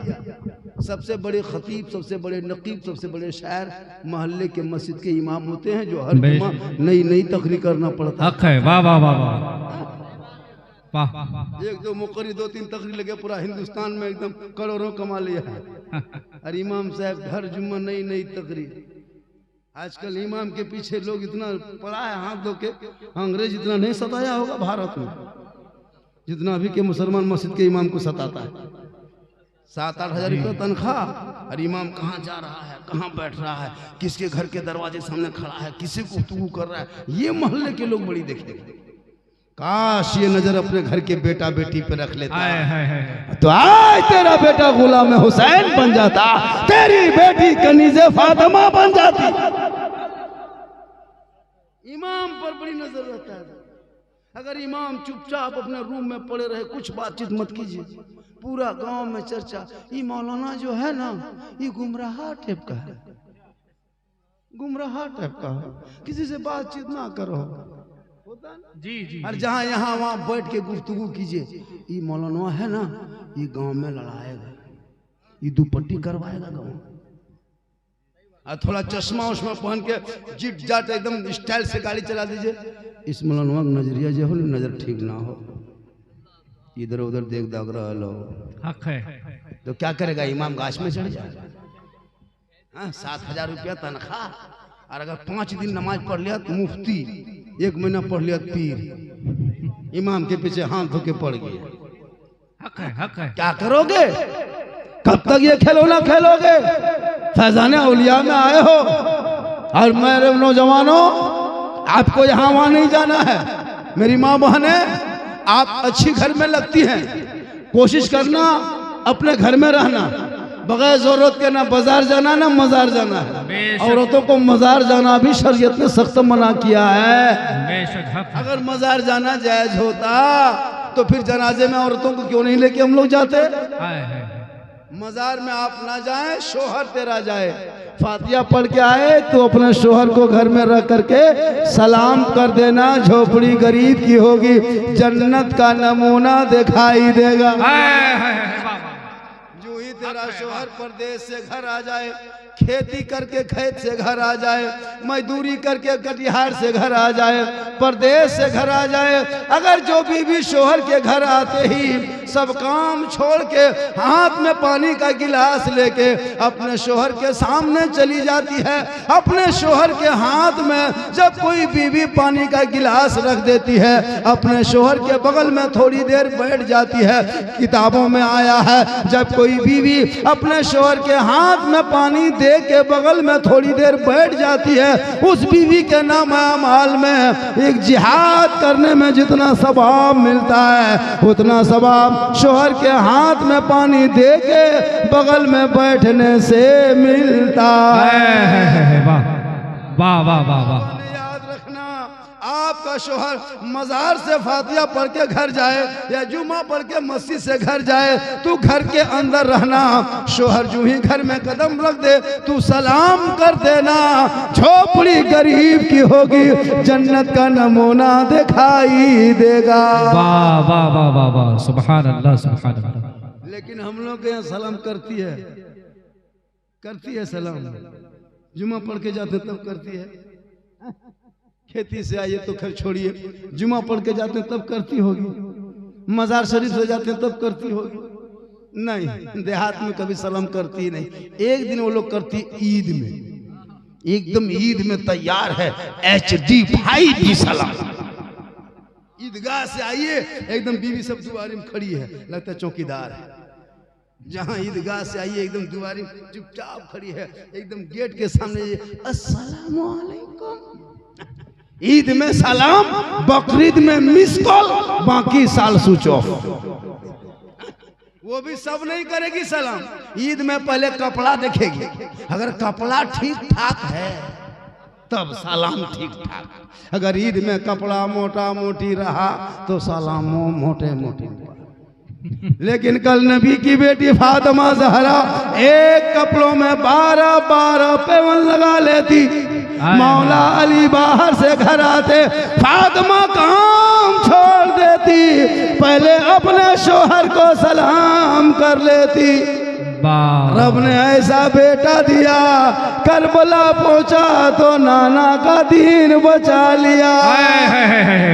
सबसे बड़े खतीब, सबसे बड़े नकीब, सबसे बड़े शायर मोहल्ले के मस्जिद के इमाम होते हैं, जो हर जुम्मा नई नई तकरीर करना पड़ता है। वाह वाह वाह वाह। 1-2 मुकर्री 2-3 तकरीर लगे, पूरा हिंदुस्तान में एकदम करोड़ों कमा लिया है। और इमाम साहब हर जुम्मा नई नई तकरीर। आजकल इमाम के पीछे लोग इतना पड़ा है हाथ धो के, अंग्रेज इतना नहीं सताया होगा भारत में जितना अभी के मुसलमान मस्जिद के इमाम को सताता है। 7-8 हज़ार रुपये तनख्वाह, और इमाम कहाँ जा रहा है, कहाँ बैठ रहा है, किसके घर के दरवाजे सामने खड़ा है, किसी को गुफ्तगू कर रहा है। ये मोहल्ले के लोग बड़ी देखेंगे। काश ये नजर अपने घर के बेटा बेटी पे रख लेता तो आज तेरा बेटा गुलाम हुसैन बन जाता, तेरी बेटी कनीज़े फातिमा बन जाती। इमाम पर बड़ी नजर रहता है। अगर इमाम चुपचाप अपने रूम में पड़े रहे, कुछ बातचीत मत कीजिए, पूरा गांव में चर्चा, ये मौलाना जो है ना, ये गुमराह टाइप का है, गुमराह टाइप का है, किसी से बातचीत ना करो। होता है जी जी। और जहाँ यहाँ वहाँ बैठ के गुफ्तगू कीजिए, ये मौलाना है ना, ये गांव में लड़ाएगा, ये दुपट्टी करवाएगा गांव। और थोड़ा चश्मा उश्मा पहन के जिट जाट एकदम स्टाइल से गाड़ी चला दीजिए। इस मौलाना का नजरिया जो हो, नजर ठीक ना हो, इधर उधर देख दाग रहा लो, हक है तो क्या करेगा? इमाम गाछ में चढ़ जाएगा। 7,000 रुपया तनख्वाह, और अगर 5 दिन नमाज पढ़ लिया तो मुफ्ती, 1 महीना पढ़ लिया पीर। इमाम के पीछे हाथ धो के पड़ गए। हक है, हक है। क्या करोगे? कब तक ये खिलौना खेलोगे? फैजान औलिया में आए हो, और मेरे नौजवानों, आपको यहाँ वहाँ नहीं जाना है। मेरी माँ बहने, आप अच्छी घर में लगती हैं, कोशिश करना अपने घर में रहना, बगैर जरूरत के ना बाजार जाना ना मजार जाना है। औरतों को मजार जाना भी शरीयत ने सख्त मना किया है। अगर मजार जाना जायज होता तो फिर जनाजे में औरतों को क्यों नहीं लेके हम लोग जाते? मजार में आप ना जाए, शोहर तेरा जाए। फातिया पढ़ के आए तो अपने शोहर को घर में रख करके सलाम कर देना। झोपड़ी गरीब की होगी, जन्नत का नमूना दिखाई देगा। जो ही तेरा शोहर परदेश से घर आ जाए, खेती करके खेत से घर आ जाए, मजदूरी करके कटिहार से घर आ जाए, परदेश से घर आ जाए, अगर जो बीवी शोहर के घर आते ही सब काम छोड़ के हाथ में पानी का गिलास लेके अपने शोहर के सामने चली जाती है, अपने शोहर के हाथ में जब कोई बीवी पानी का गिलास रख देती है, अपने शोहर के बगल में थोड़ी देर बैठ जाती है। किताबों में आया है जब कोई बीवी अपने शोहर के हाथ में पानी दे के बगल में थोड़ी देर बैठ जाती है, उस बीवी के नाम अमाल में एक जिहाद करने में जितना सवाब मिलता है, उतना सवाब शोहर के हाथ में पानी दे के बगल में बैठने से मिलता है। वाह वाह वाह वाह। याद रखना, आपका शोहर मजार से फातिया पढ़ के घर जाए या जुमा पढ़ के मस्जिद से घर जाए, तू घर के अंदर रहना। शोहर जो ही घर में कदम रख दे तू सलाम कर देना। झोपड़ी गरीब की होगी, जन्नत का नमूना दिखाई देगा। वाह वाह वाह वाह वाह, सुभान अल्लाह सुभान अल्लाह। लेकिन हम लोग के यहाँ सलाम करती है सलाम, जुमा पढ़ के जाते तब करती है। खेती से आइए तो खैर छोड़िए, जुमा पढ़ के जाते तब करती होगी, मजार शरीफ से जाते तब करती होगी। नहीं, देहात में कभी सलाम करती नहीं। एक दिन वो लोग करती ईद में, एकदम ईद में तैयार है HD 5 सलाम। ईदगाह से आइए, एकदम बीवी सब दुआरी में खड़ी है, लगता है चौकीदार है। जहां ईदगाह से आइए एकदम दुआरी चुपचाप खड़ी है, एकदम गेट के सामने अस्सलाम वालेकुम। ईद में सलाम, बकरीद में मिस कॉल, बाकी साल स्विच ऑफ। वो भी सब नहीं करेगी सलाम। ईद में पहले कपड़ा देखेगी, अगर कपड़ा ठीक ठाक है तब सलाम ठीक ठाक। अगर ईद में कपड़ा मोटा मोटी रहा तो सलाम मोटे मोटे। लेकिन कल नबी की बेटी फातिमा ज़हरा एक कपड़ों में 12-12 पेवन लगा लेती। मौला अली बाहर से घर आते, फातिमा काम छोड़ देती, पहले अपने शोहर को सलाम कर लेती। रब ने ऐसा बेटा दिया, करबला पहुंचा तो नाना का दीन बचा लिया।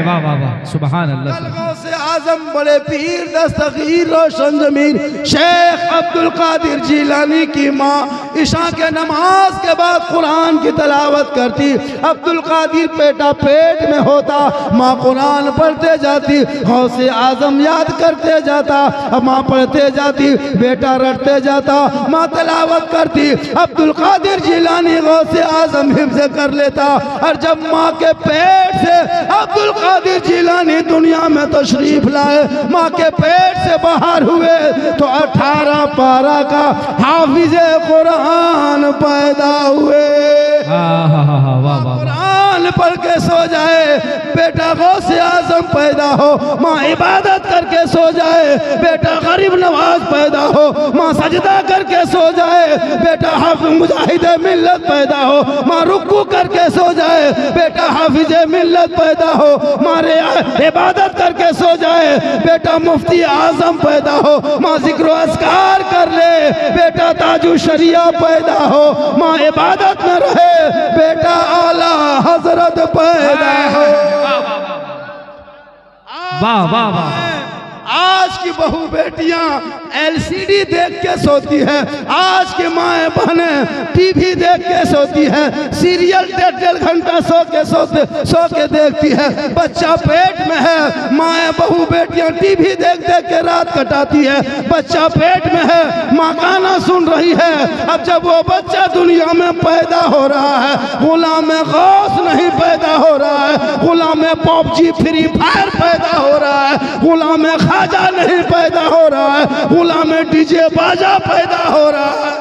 वाह वाह वाह, सुभान अल्लाह। कलगों से आजम बड़े पीर दस्तगीर रोशन जमीर शेख अब्दुल कादिर जिलानी की माँ ईशा के नमाज के बाद कुरान की तलावत करती। अब्दुल कादिर बेटा पेट में होता, माँ कुरान पढ़ते जाती, गौसे आजम याद करते जाता, माँ पढ़ते जाती, बेटा रटते जाता, माँ तलावत करती। अब्दुल कादिर जिलानी गौसे आजम हिफ्ज़ कर लेता। और जब माँ के पेट से अब्दुल कादिर जिलानी दुनिया में तशरीफ लाए, माँ के पेट से बाहर हुए तो 18 पारा का हाफिज़े कुरान पैदा हुए। कुरान पढ़ के सो जाए, बेटा गौसे आजम पैदा हो, माँ इबादत करके सो जाए, बेटा गरीब नवाज पैदा हो, माँ सजदा करके सो जाए, बेटा हाफिज मुजाहिद मिल्लत पैदा हो, माँ रुकू करके सो जाए, बेटा हाफिज मिल्लत पैदा हो, मारे इबादत करके सो जाए, बेटा मुफ्ती आजम पैदा हो, माँ जिक्र अस्कार कर ले, बेटा ताजु शरिया पैदा हो, माँ इबादत में रहे, बेटा आला हजरत पैदा हो। वाह वाह वाह। आज की बहू बेटियां LCD देख के सोती है, आज की माएँ बहनें TV देख के सोती है, सीरियल 1.5 घंटा सो के देखती है। बच्चा पेट में है, माएँ बहू बेटियां TV देख के रात कटाती है। बच्चा पेट में है, माँ गाना सुन रही है। अब जब वो बच्चा दुनिया में पैदा हो रहा है, गुलाम गौस नहीं पैदा हो रहा है, गुलाम PUBG फ्री फायर पैदा हो रहा है, गुलाम खाजा नहीं पैदा हो रहा है, गुलाम डीजे बाजा पैदा हो रहा है।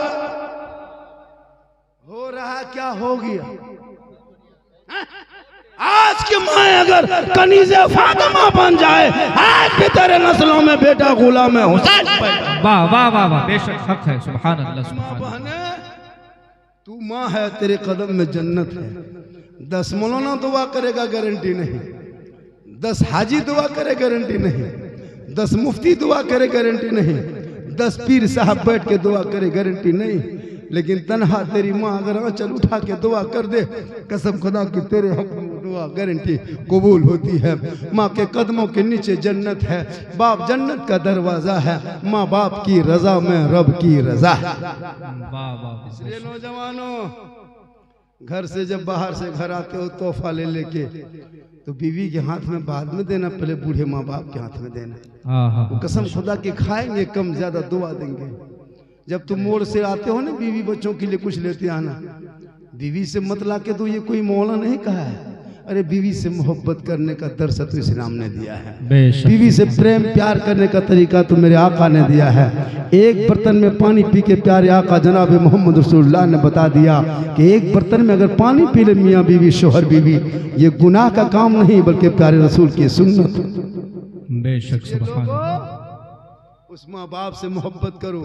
क्या हो गया? आज की माँ अगर कनीज़े फातिमा बन जाए, आज भी तेरे नस्लों में बेटा गुलाम हुसैन पैदा। वाह वाह वाह वाह, बेशक हक है। सुभान अल्लाह सुभान अल्लाह। बहने तू माँ है, तेरे कदम में जन्नत है। 10 मौलाना दुआ करेगा गारंटी नहीं, 10 हाजी दुआ करे गारंटी नहीं, 10 मुफ्ती दुआ करे गारंटी नहीं, 10 पीर साहब बैठ के दुआ करे गारंटी नहीं, लेकिन तन्हा तेरी माँ अगर आंचल उठा के दुआ कर दे, कसम खुदा की तेरे हक में दुआ गारंटी कबूल होती है। माँ के कदमों के नीचे जन्नत है, बाप जन्नत का दरवाजा है, माँ बाप की रजा में रब की रजा। वाह वाह। इसलिए नौजवानों, घर से जब बाहर से घर आते हो तोहफा ले लेके, तो बीवी के हाथ में बाद में देना, पहले बूढ़े माँ बाप के हाथ में देना। वो कसम खुदा के खाएंगे कम ज्यादा दुआ देंगे। जब तुम मोड़ से आते हो ना, बीवी बच्चों के लिए कुछ लेते आना, बीवी से मत ला के दो, ये कोई मौला नहीं कहा है। अरे बीवी से मोहब्बत करने का दर्स तो इस्लाम ने दिया है। बीवी से प्रेम प्यार करने का तरीका तो मेरे आका ने दिया है। एक बर्तन में पानी पी के प्यारे आका जनाब मोहम्मद रसूलुल्लाह ने बता दिया कि एक बर्तन में अगर पानी पी ले मियाँ बीवी शोहर बीवी, ये गुनाह का काम नहीं बल्कि प्यारे रसूल की सुन्नत। बेशक सुभान अल्लाह। उस माँ बाप से मोहब्बत करो,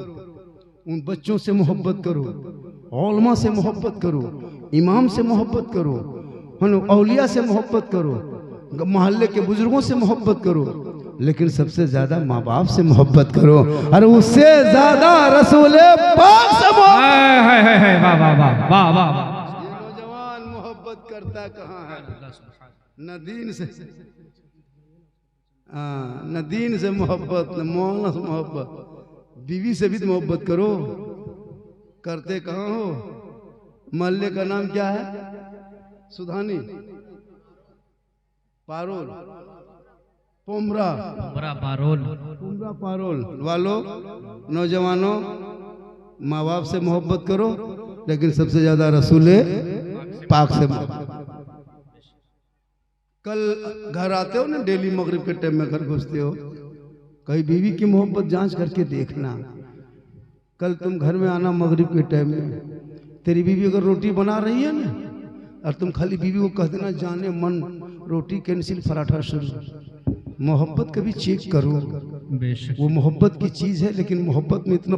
उन बच्चों से मोहब्बत करो, उलमा से मोहब्बत करो, इमाम से मोहब्बत करो, औलिया से मोहब्बत करो, मोहल्ले के बुजुर्गों से मोहब्बत करो, लेकिन सबसे ज्यादा माँ बाप से मोहब्बत करो, और उससे ज्यादा रसूल पाक से नौजवान मोहब्बत करता कहाँ है? न दीन से, न दीन से मोहब्बत, न मौला से मोहब्बत। बीवी से भी मोहब्बत करो, करते कहाँ हो? मोहल्ले का नाम क्या है? सुधानी, पारोल, पोमरा पारोल, पुमरा पारोल वालों, नौजवानों, माँ बाप से मोहब्बत करो, लेकिन सबसे ज्यादा रसूल पाक से मोहब्बत। कल घर आते हो ना, डेली मगरिब के टाइम में घर घुसते हो, कहीं बीवी की मोहब्बत जांच करके देखना। कल तुम घर में आना मगरिब के टाइम में, तेरी बीवी अगर रोटी बना रही है ना, और तुम खाली बीवी को कह देना जाने मन रोटी कैंसिल पराठा शुरू। मोहब्बत कभी चेक करो, वो मोहब्बत की चीज है, लेकिन मोहब्बत में इतना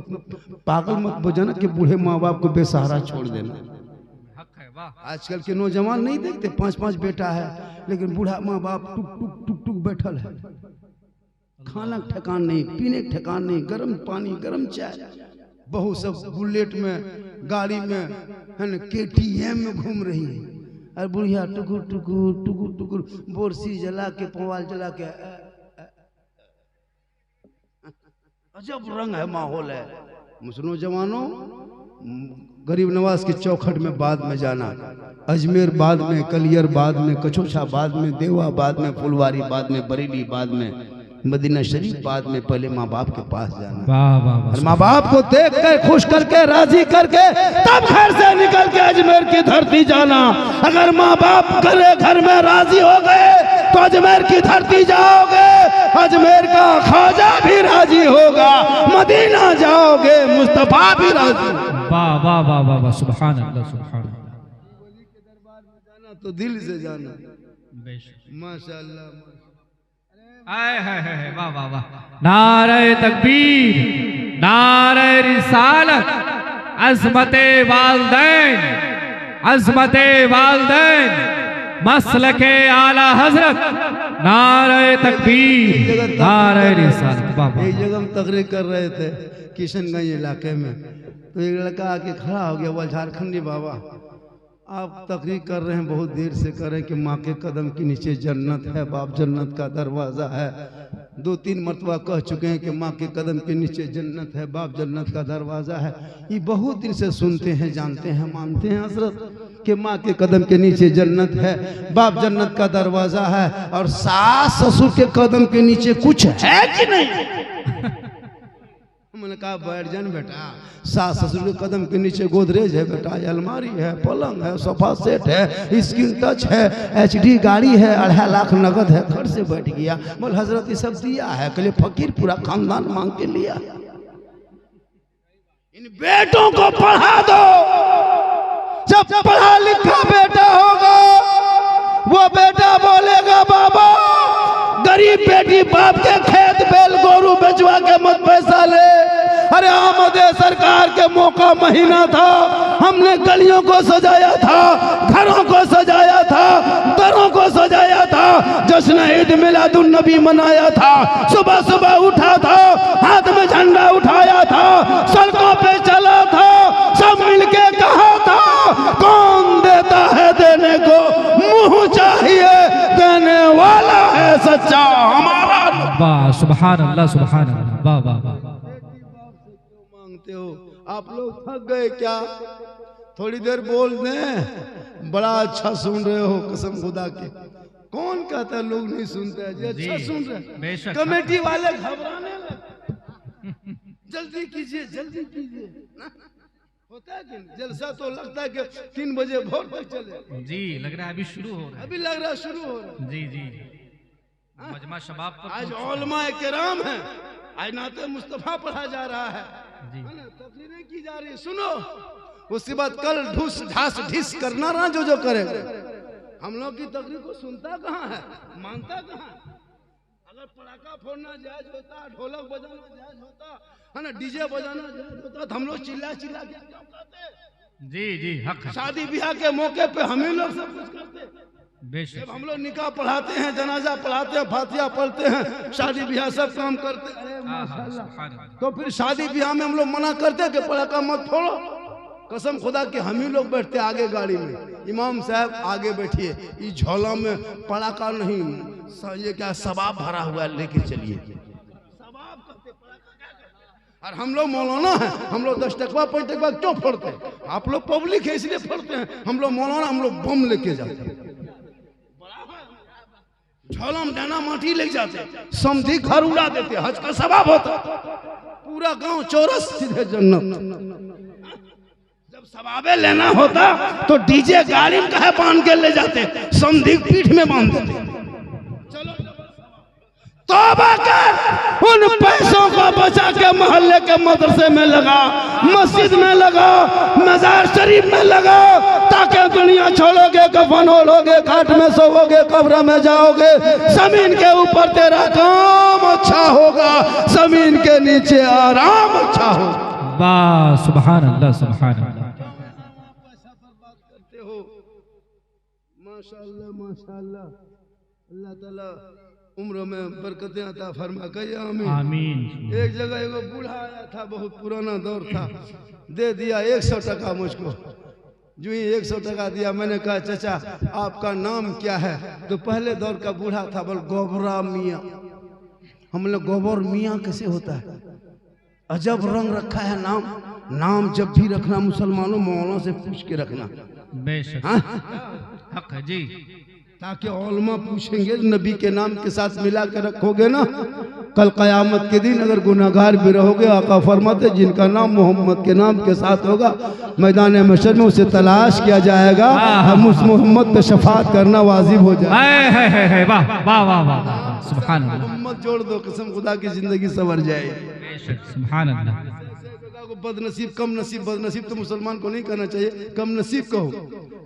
पागल मत बजाना कि बूढ़े माँ बाप को बेसहारा छोड़ देना। आजकल के नौजवान नहीं देखते, 5-5 बेटा है, लेकिन बूढ़ा माँ बाप टुक टुक टुक टुक बैठल है, खाना ठिकान नहीं, पीने ठिकान नहीं, गर्म पानी गर्म चाय, बहू सब बुलेट में, गाड़ी में है ना, KTM में घूम रही है, और बुढ़िया टुकुर टुकुर टुकुर टुकुर बोरसी जला के, पवाल जला के। अजब रंग है, माहौल है। मुसलमान जवानों, गरीब नवाज के चौखट में बाद में जाना, अजमेर बाद में, कलियर बाद में, कछोछा बाद में, देवा बाद में, फुलवारी बाद में, बरेली बाद में, मदीना शरीफ बाद में, पहले माँ बाप के पास जाना। और माँ बाप को देख कर खुश करके राजी करके तब घर से निकल के अजमेर की धरती जाना। अगर माँ बाप घर में राजी हो गए तो अजमेर की धरती जाओगे, अजमेर का ख्वाजा भी राजी होगा, मदीना जाओगे मुस्तफा भी राजी। वाह वाह वाह वाह वाह, सुभान अल्लाह सुभान अल्लाह। तो दिल से जाना, माशाअल्लाह। वाह वाह वाह, नारे तकबीर, नारे रिसालत, अज़मते वालदैन, अज़मते वालदैन, मसलके आला हजरत, नारे तकबीर, नारे रिसालत। एक जगह हम तकरीर कर रहे थे किशनगंज इलाके में, तो एक लड़का आके खड़ा हो गया, बोल झारखंडी बाबा आप तकरीर कर रहे हैं, बहुत देर से कर रहे हैं कि माँ के कदम के नीचे जन्नत है, बाप जन्नत का दरवाज़ा है। 2-3 मरतबा कह चुके हैं कि माँ के कदम के नीचे जन्नत है, बाप जन्नत का दरवाज़ा है। ये बहुत दिन से सुनते हैं, जानते हैं, मानते हैं हजरत कि माँ के कदम के नीचे जन्नत है, बाप जन्नत का दरवाज़ा है, और सास ससुर के कदम के नीचे कुछ है कि नहीं? मैंने कहा बैठ जान बेटा, सास ससुर के कदम के नीचे गोदरेज है बेटा, अलमारी है, पलंग है, सोफा सेट है, स्क्रीन टच है, HD गाड़ी है, 2.5 लाख नगद है, घर से बैठ गया। बोल हजरत ये सब दिया है, कल फकीर पूरा खानदान मांग के लिया। इन बेटों को पढ़ा दो, जब पढ़ा लिखा बेटा होगा वो बेटा बोलेगा बाबा गरीब बेटी बाप के खेत बैल गोरू बेचवा के मत पैसा ले। अरे आमद सरकार के मौका महीना था, हमने गलियों को सजाया था, घरों को सजाया था, दरों को सजाया था, जश्न ईद मिलादुन नबी मनाया था, सुबह सुबह उठा था, हाथ में झंडा उठाया था, सड़कों पे चला था, सब मिलके कहा था कौन देता है देने को, मुंह चाहिए देने वाला है सच्चा हमारा। वाह सुभान अल्लाह सुभान अल्लाह, वाह वाह वाह। मांगते हो आप लोग, थक गए क्या? थोड़ी देर बोल दें, बड़ा अच्छा सुन रहे हो कसम खुदा की। कौन कहता है लोग नहीं सुनते हैं? जी अच्छा सुन रहे हैं। कमेटी वाले घबराने लगे, जल्दी कीजिए जल्दी कीजिए ना? होता है कि जलसा तो लगता है कि 3 बजे भोर तक चले। जी लग रहा है अभी शुरू हो रहा है, अभी लग रहा है शुरू हो रहा है। जी जी मजमा शबाब पर आज उलमा किराम है, आज नाते मुस्तफा पढ़ा जा रहा है, जी तकरीरें की जा रही है। सुनो उसके बाद कल ढूस ढास ढिस करना ना जो करे। हम लोग की तकरीर को सुनता कहाँ है, मानता कहाँ है? अगर पटाखा फोड़ना जायज होता, ढोलक बजाना जायज होता है ना, डीजे बजाना जायज होता तो हम लोग चिल्ला चिल्ला के क्यों करते? जी जी हक है। शादी ब्याह के मौके पे हम ही लोग सब कुछ करते। बेशक जब हम लोग निकाह पढ़ाते हैं, जनाजा पढ़ाते हैं, फातिहा पढ़ते हैं, शादी ब्याह सब काम करते हैं, तो फिर शादी ब्याह में हम लोग मना करते हैं कि पटाखा मत फोड़ो। कसम खुदा कि हम ही लोग बैठते आगे गाड़ी में, इमाम साहब आगे बैठिए, इस झोला में पटाखा नहीं, ये क्या सबाब भरा हुआ है लेके चलिए। सबाब कहते और हम लोग मौलाना है, हम लोग 10 टकवा 5 टकवा क्यों फोड़ते हैं? आप लोग पब्लिक है इसलिए फोड़ते हैं, हम लोग मौलाना, हम लोग बम लेके जाते हैं, झोला में डाना माटी ले जाते, समधी घर उड़ा देते, हज का सबाब होता, पूरा गांव चौरस सीधे जन्नत। जब सबाबे लेना होता तो डीजे गाड़ी में कहे बांध के ले जाते, समधी पीठ में बांध देते। चलो तौबा कर, उन पैसों को बचा के मोहल्ले के मदरसे में लगा, मस्जिद में लगा, मजार शरीफ में लगा, ताकि दुनिया छोड़ोगे, कफन ओढ़ोगे, घाट में सोओगे, कब्र में जाओगे, जमीन के ऊपर तेरा काम अच्छा होगा, जमीन के नीचे आराम अच्छा होगा। वाह सुभान अल्लाह सुभान अल्लाह। पैसा बर्बाद करते हो, माशाअल्लाह माशाअल्लाह, अल्लाह ताला उम्र में बरकतें अता फरमा, कहिए आमीन। एक जगह एगो बूढ़ा आया था, बहुत पुराना दौर था, दे दिया 100 टका मुझको। जो ही 100 टका दिया, मैंने कहा चाचा आपका नाम क्या है? तो पहले दौर का बूढ़ा था, बोल गोबरा मियाँ। हम लोग गोबर मियाँ कैसे होता है? अजब रंग रखा है नाम। नाम जब भी रखना मुसलमानों मौलाना से पूछ के रखना, बेशक हक है जी, ताकि उलमा पूछेंगे, नबी के नाम के साथ मिला के रखोगे ना, कल कयामत के दिन अगर गुनाहगार भी रहोगे, आका फरमाते जिनका नाम मोहम्मद के नाम के साथ होगा, मैदान महशर में उसे तलाश किया जाएगा, हम उस मोहम्मद पे शफात करना वाजिब हो जाए। वाह वाह वाह वाह सुभान अल्लाह। मोहम्मद जोड़ दो, कसम खुदा की जिंदगी संवर जाएगी। बेशक सुभान अल्लाह। बदनसीब कम नसीब, बदनसीब तो मुसलमान को नहीं कहना चाहिए, कम नसीब कहो।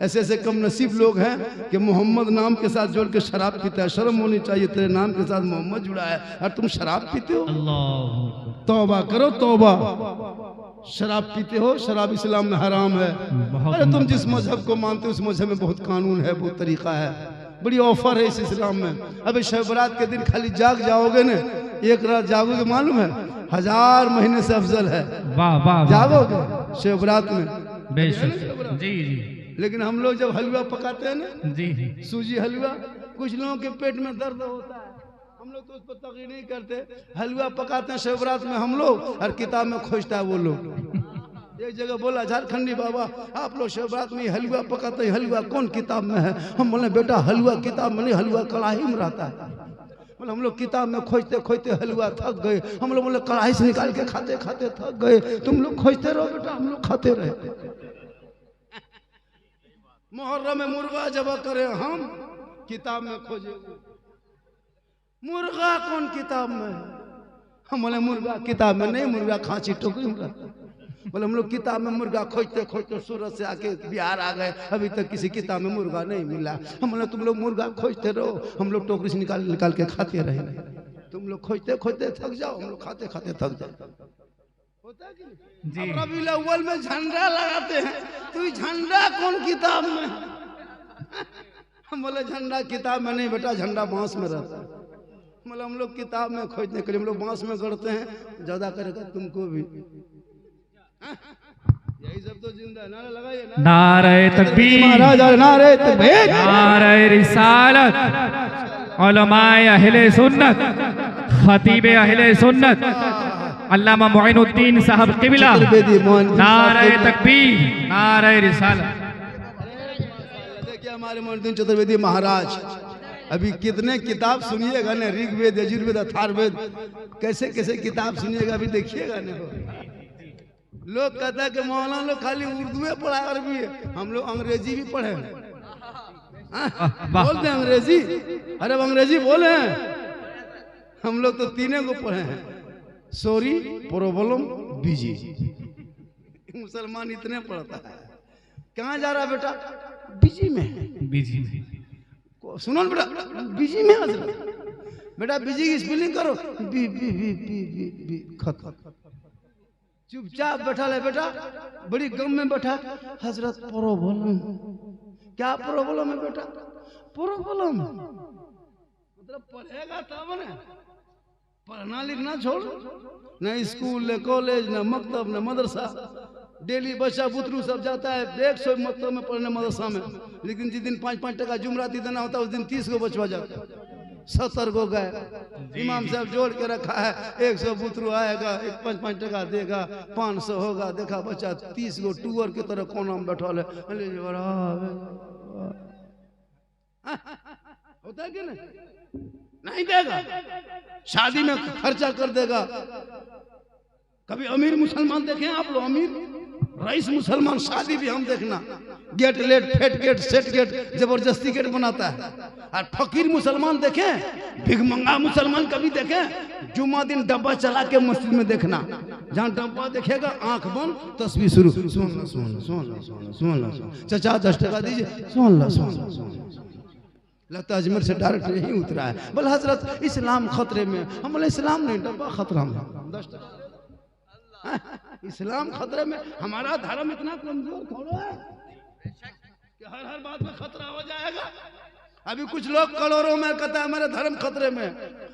ऐसे ऐसे कम नसीब लोग हैं कि मोहम्मद नाम के साथ जोड़ के शराब पीता है। शर्म होनी चाहिए, तेरे नाम के साथ मोहम्मद जुड़ा है और तुम शराब पीते हो। अल्लाह तौबा करो तौबा, शराब पीते हो, शराब इस्लाम में हराम है। अरे तुम जिस मजहब को मानते हो उस मजहब में बहुत कानून है, बहुत तरीका है, बड़ी ऑफर है इस इस्लाम में। अबे शब बरात के दिन खाली जाग जाओगे ना, एक रात जागोगे मालूम है 1000 महीने से अफजल है। वाह वाह जागोगे शब बरात में, बेशक जी जी। लेकिन हम लोग जब हलवा पकाते हैं ना, जी सूजी हलवा, कुछ लोगों के पेट में दर्द होता है, हम लोग तो उस पर तकलीफ नहीं करते, हलवा पकाते हैं शब बरात में हम लोग, और किताब में खोजता है वो लोग। एक जगह बोला झारखंडी बाबा आप लोग शब बरात में हलवा पकाते हैं, हलवा कौन किताब में है? हम बोले बेटा हलवा किताब में नहीं, हलवा कढ़ाई में रहता है। बोले हम लोग किताब में खोजते खोजते हलवा थक गए, हम लोग बोले कढ़ाई से निकाल के खाते खाते थक गए, तुम लोग खोजते रहो बेटा, हम लोग खाते रहे। मुहर्रम में मुर्गा जबा करे, हम किताब में खोजे, मुर्गा कौन किताब में? हम बोले मुर्गा किताब में नहीं, मुर्गा खांची टोकरी में रहता। बोले हम लोग किताब में मुर्गा खोजते खोजते सूरत से आके बिहार आ गए, अभी तक किसी किताब में मुर्गा नहीं मिला। हम बोले तुम लोग मुर्गा खोजते रहो, हम लोग टोकरी से निकाल निकाल के खाते रहे। तुम लोग खोजते खोजते थक जाओ, हम लोग खाते खाते थक जाओ। होता है कि नहीं? रबीउल अव्वल में झंडा लगाते हैं, तो झंडा कौन किताब में? हम बोले झंडा किताब में नहीं बेटा, झंडा बांस में रहता है। मतलब हम लोग किताब में खोजने के लिए हम लोग बांस में गढ़ते हैं, ज्यादा करेगा तुमको भी। यही सब तो जिंदा। नारा लगाइए, नारे तकबीर, महाराज नारे तकबीर, नारे रिसालत, उलमाए अहले सुन्नत, खतीबे अहले सुन्नत, अल्लामा मुइनुद्दीन साहब क़िबला, नारे तकबीर, नारे रिसालत। देखिए हमारे मुइनुद्दीन चतुर्वेदी महाराज अभी कितने किताब सुनिएगा ना, ऋग्वेद, यजुर्वेद, अथर्ववेद, कैसे कैसे किताब सुनिएगा, अभी देखिएगा ना। लोग कहता है कि मौलाना लोग खाली उर्दू पढ़ा, अरबी है, हम लोग अंग्रेजी भी पढ़े। बोलते हैं अंग्रेजी, अरे अंग्रेजी बोले हम लोग तो तीनों को पढ़े हैं, सॉरी, प्रॉब्लम, बिजी। मुसलमान इतने पढ़ता है। कहाँ जा रहा बेटा? बिजी में। बिजी में सुनो बेटा, बिजी में बेटा, बिजी की स्पेलिंग करो, B B B B B B खत। चुपचाप बैठा ले बेटा, बड़ी गम में बैठा। हजरत प्रॉब्लम, क्या प्रॉब्लम है बेटा? प्रॉब्लम मतलब पढ़ेगा तब ना, पढ़ना लिखना छोड़, न स्कूल न कॉलेज न मकतब न मदरसा। डेली बच्चा बुतरू सब जाता है 150 मकतब में पढ़ने, मदरसा में, लेकिन जिस दिन 5-5 टका जुमराती देना होता है उस दिन 30 को बचवा जाता है। 70 को गए, इमाम साहब जोड़ के रखा है, 100 बुतरू आएगा, 5-5 टका देगा, 500 होगा। देखा बच्चा 30 को टूअर की तरह कोना में बैठा है। होता है कि नहीं देगा, शादी में खर्चा कर देगा। कभी अमीर मुसलमान देखे आप लोग? अमीर रईस मुसलमान शादी भी हम देखना, गेट लेट, फेट गेट, सेट गेट, जबरदस्ती गेट बनाता है। और फकीर मुसलमान देखे, भिखमंगा मुसलमान कभी देखे? जुम्मा दिन डब्बा चला के मस्जिद में देखना, जहाँ डब्बा देखेगा आंख बंद, तस्वीर शुरू, सुन ला सुन ला सुन ला सुन ला सुन ला, चाचा 10 टका दीजिए, सुन ला सुन ला सुन ला। लगता अजमेर से डायरेक्ट यही उतरा है। बोले हजरत इस्लाम खतरे में। हम बोले इस्लाम नहीं, डब्बा खतरा में, 10 टका। इस्लाम खतरे में? हमारा धर्म इतना कमजोर थोड़ा है कि हर बात में खतरा हो जाएगा। अभी कुछ लोग करोड़ों में कहता है मेरा धर्म खतरे में।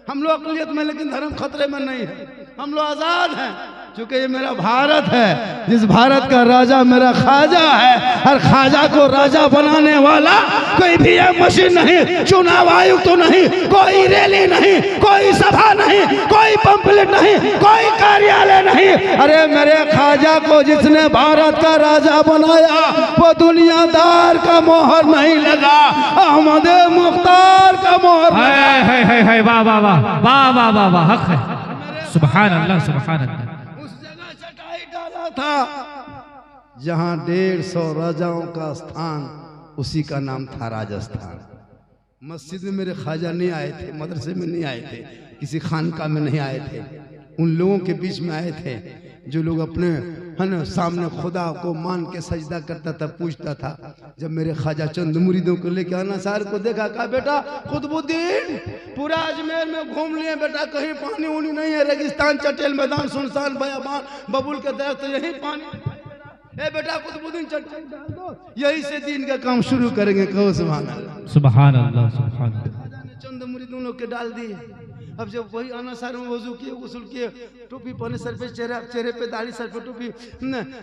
हम लोग अक़लियत में, लेकिन धर्म खतरे में नहीं है। हम लोग आजाद हैं, क्योंकि ये मेरा भारत है, जिस भारत का राजा मेरा ख्वाजा है। हर ख्वाजा को राजा बनाने वाला कोई भी मशीन नहीं, चुनाव आयुक्त तो नहीं, कोई रैली नहीं, कोई सभा नहीं, कोई पंपलेट नहीं, कोई कार्यालय नहीं। अरे मेरे ख्वाजा को जिसने भारत का राजा बनाया वो दुनियादार का मोहर नहीं लगा, अहमद मुख्तार का मोहर। है वाह वाह वाह वाह वाह वाह वाह, हक है। सुभान अल्लाह, सुभान अल्लाह। उस जगह चटाई डाला था जहां 150 राजाओं का स्थान, उसी का नाम था राजस्थान। मस्जिद में मेरे ख्वाजा नहीं आए थे, मदरसे में नहीं आए थे, किसी खानका में नहीं आए थे। उन लोगों के बीच में आए थे जो लोग अपने है ना सामने खुदा को मान के सजदा करता था, पूछता था। जब मेरे ख्वाजा चंद मुरीदों को लेके आना सार को देखा, कहा बेटा कुतुबुद्दीन पूरा अजमेर में घूम लिए बेटा, कहीं पानी उनी नहीं है, रेगिस्तान, चटेल मैदान, सुनसान बयाबान, बबुल के दरख्त, यही पानी। ए बेटा कुतुबुद्दीन चट्टाई डाल दो, यही से दिन का काम शुरू करेंगे। कहो सुभान अल्लाह, सुभान अल्लाह, सुभान अल्लाह। चंद मुरीदों लोग के डाल दिए। अब जब वही आना सार में वजू किए, गुस्ल किए, टोपी पहने, सर पे चेहरे पे दाढ़ी, सर पे टोपी,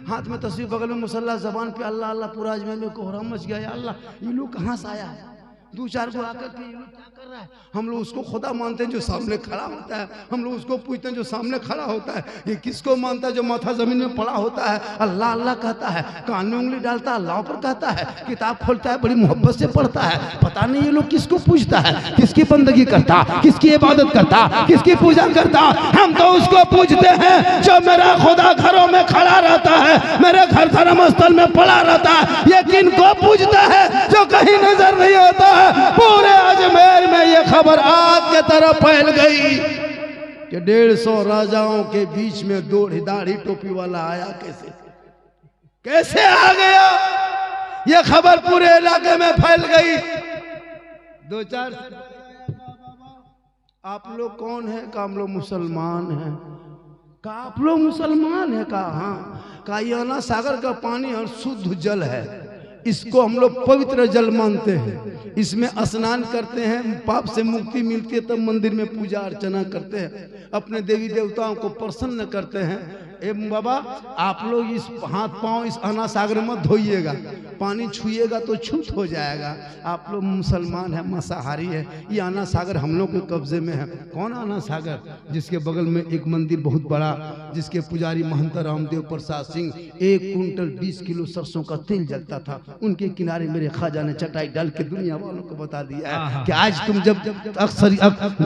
हाथ में तस्वीर, बगल में मुसल्ला, जबान पे अल्लाह अल्लाह, पूरा अजमेर में कोहराम मच गया। अल्लाह, ये लोग कहाँ से आया है? 2-4 को आकर के ये लोग क्या कर रहा है? हम लोग उसको खुदा मानते हैं जो सामने खड़ा होता है, हम लोग उसको पूछते हैं जो सामने खड़ा होता है। ये किसको मानता है जो माथा जमीन में पड़ा होता है? अल्लाह अल्लाह कहता है, कान में उंगली डालता है, अल्लाह पर कहता है, किताब खोलता है, बड़ी मोहब्बत से पढ़ता है। पता नहीं ये लोग किसको पूछता है, किसकी बंदगी करता, किसकी इबादत करता, किसकी पूजा करता। हम तो उसको पूछते हैं जो मेरा खुदा घरों में खड़ा रहता है, मेरे घर धर्मस्थल में पड़ा रहता है। ये किनको पूछता है जो कहीं नजर नहीं होता है? पूरे अजमेर में ये खबर आग के तरह फैल गई कि कि 150 राजाओं के बीच में दाढ़ी टोपी वाला आया कैसे आ गया। ये खबर पूरे इलाके में फैल गई। 2-4 आप लोग कौन है? का हम लोग मुसलमान हैं। का आप लोग मुसलमान है? का हाँ। का ये आना सागर का पानी और शुद्ध जल है, इसको हम लोग पवित्र जल मानते हैं, इसमें स्नान करते हैं, पाप से मुक्ति मिलती है, तब मंदिर में पूजा अर्चना करते हैं, अपने देवी देवताओं को प्रसन्न करते हैं। एवं बाबा आप लोग इस हाथ पांव इस आना सागर मत धोइएगा, पानी छुइएगा तो छूत हो जाएगा। आप लोग मुसलमान है, मांसाहारी है। ये आना सागर हम लोग के कब्जे में है। कौन आना सागर? जिसके बगल में एक मंदिर बहुत बड़ा, जिसके पुजारी महंत रामदेव प्रसाद सिंह 1 कुंटल 20 किलो सरसों का तेल जलता था, उनके किनारे मेरे ख्वाजा ने चटाई डाल के दुनिया वालों को बता दिया है कि आज तुम जब अक्सर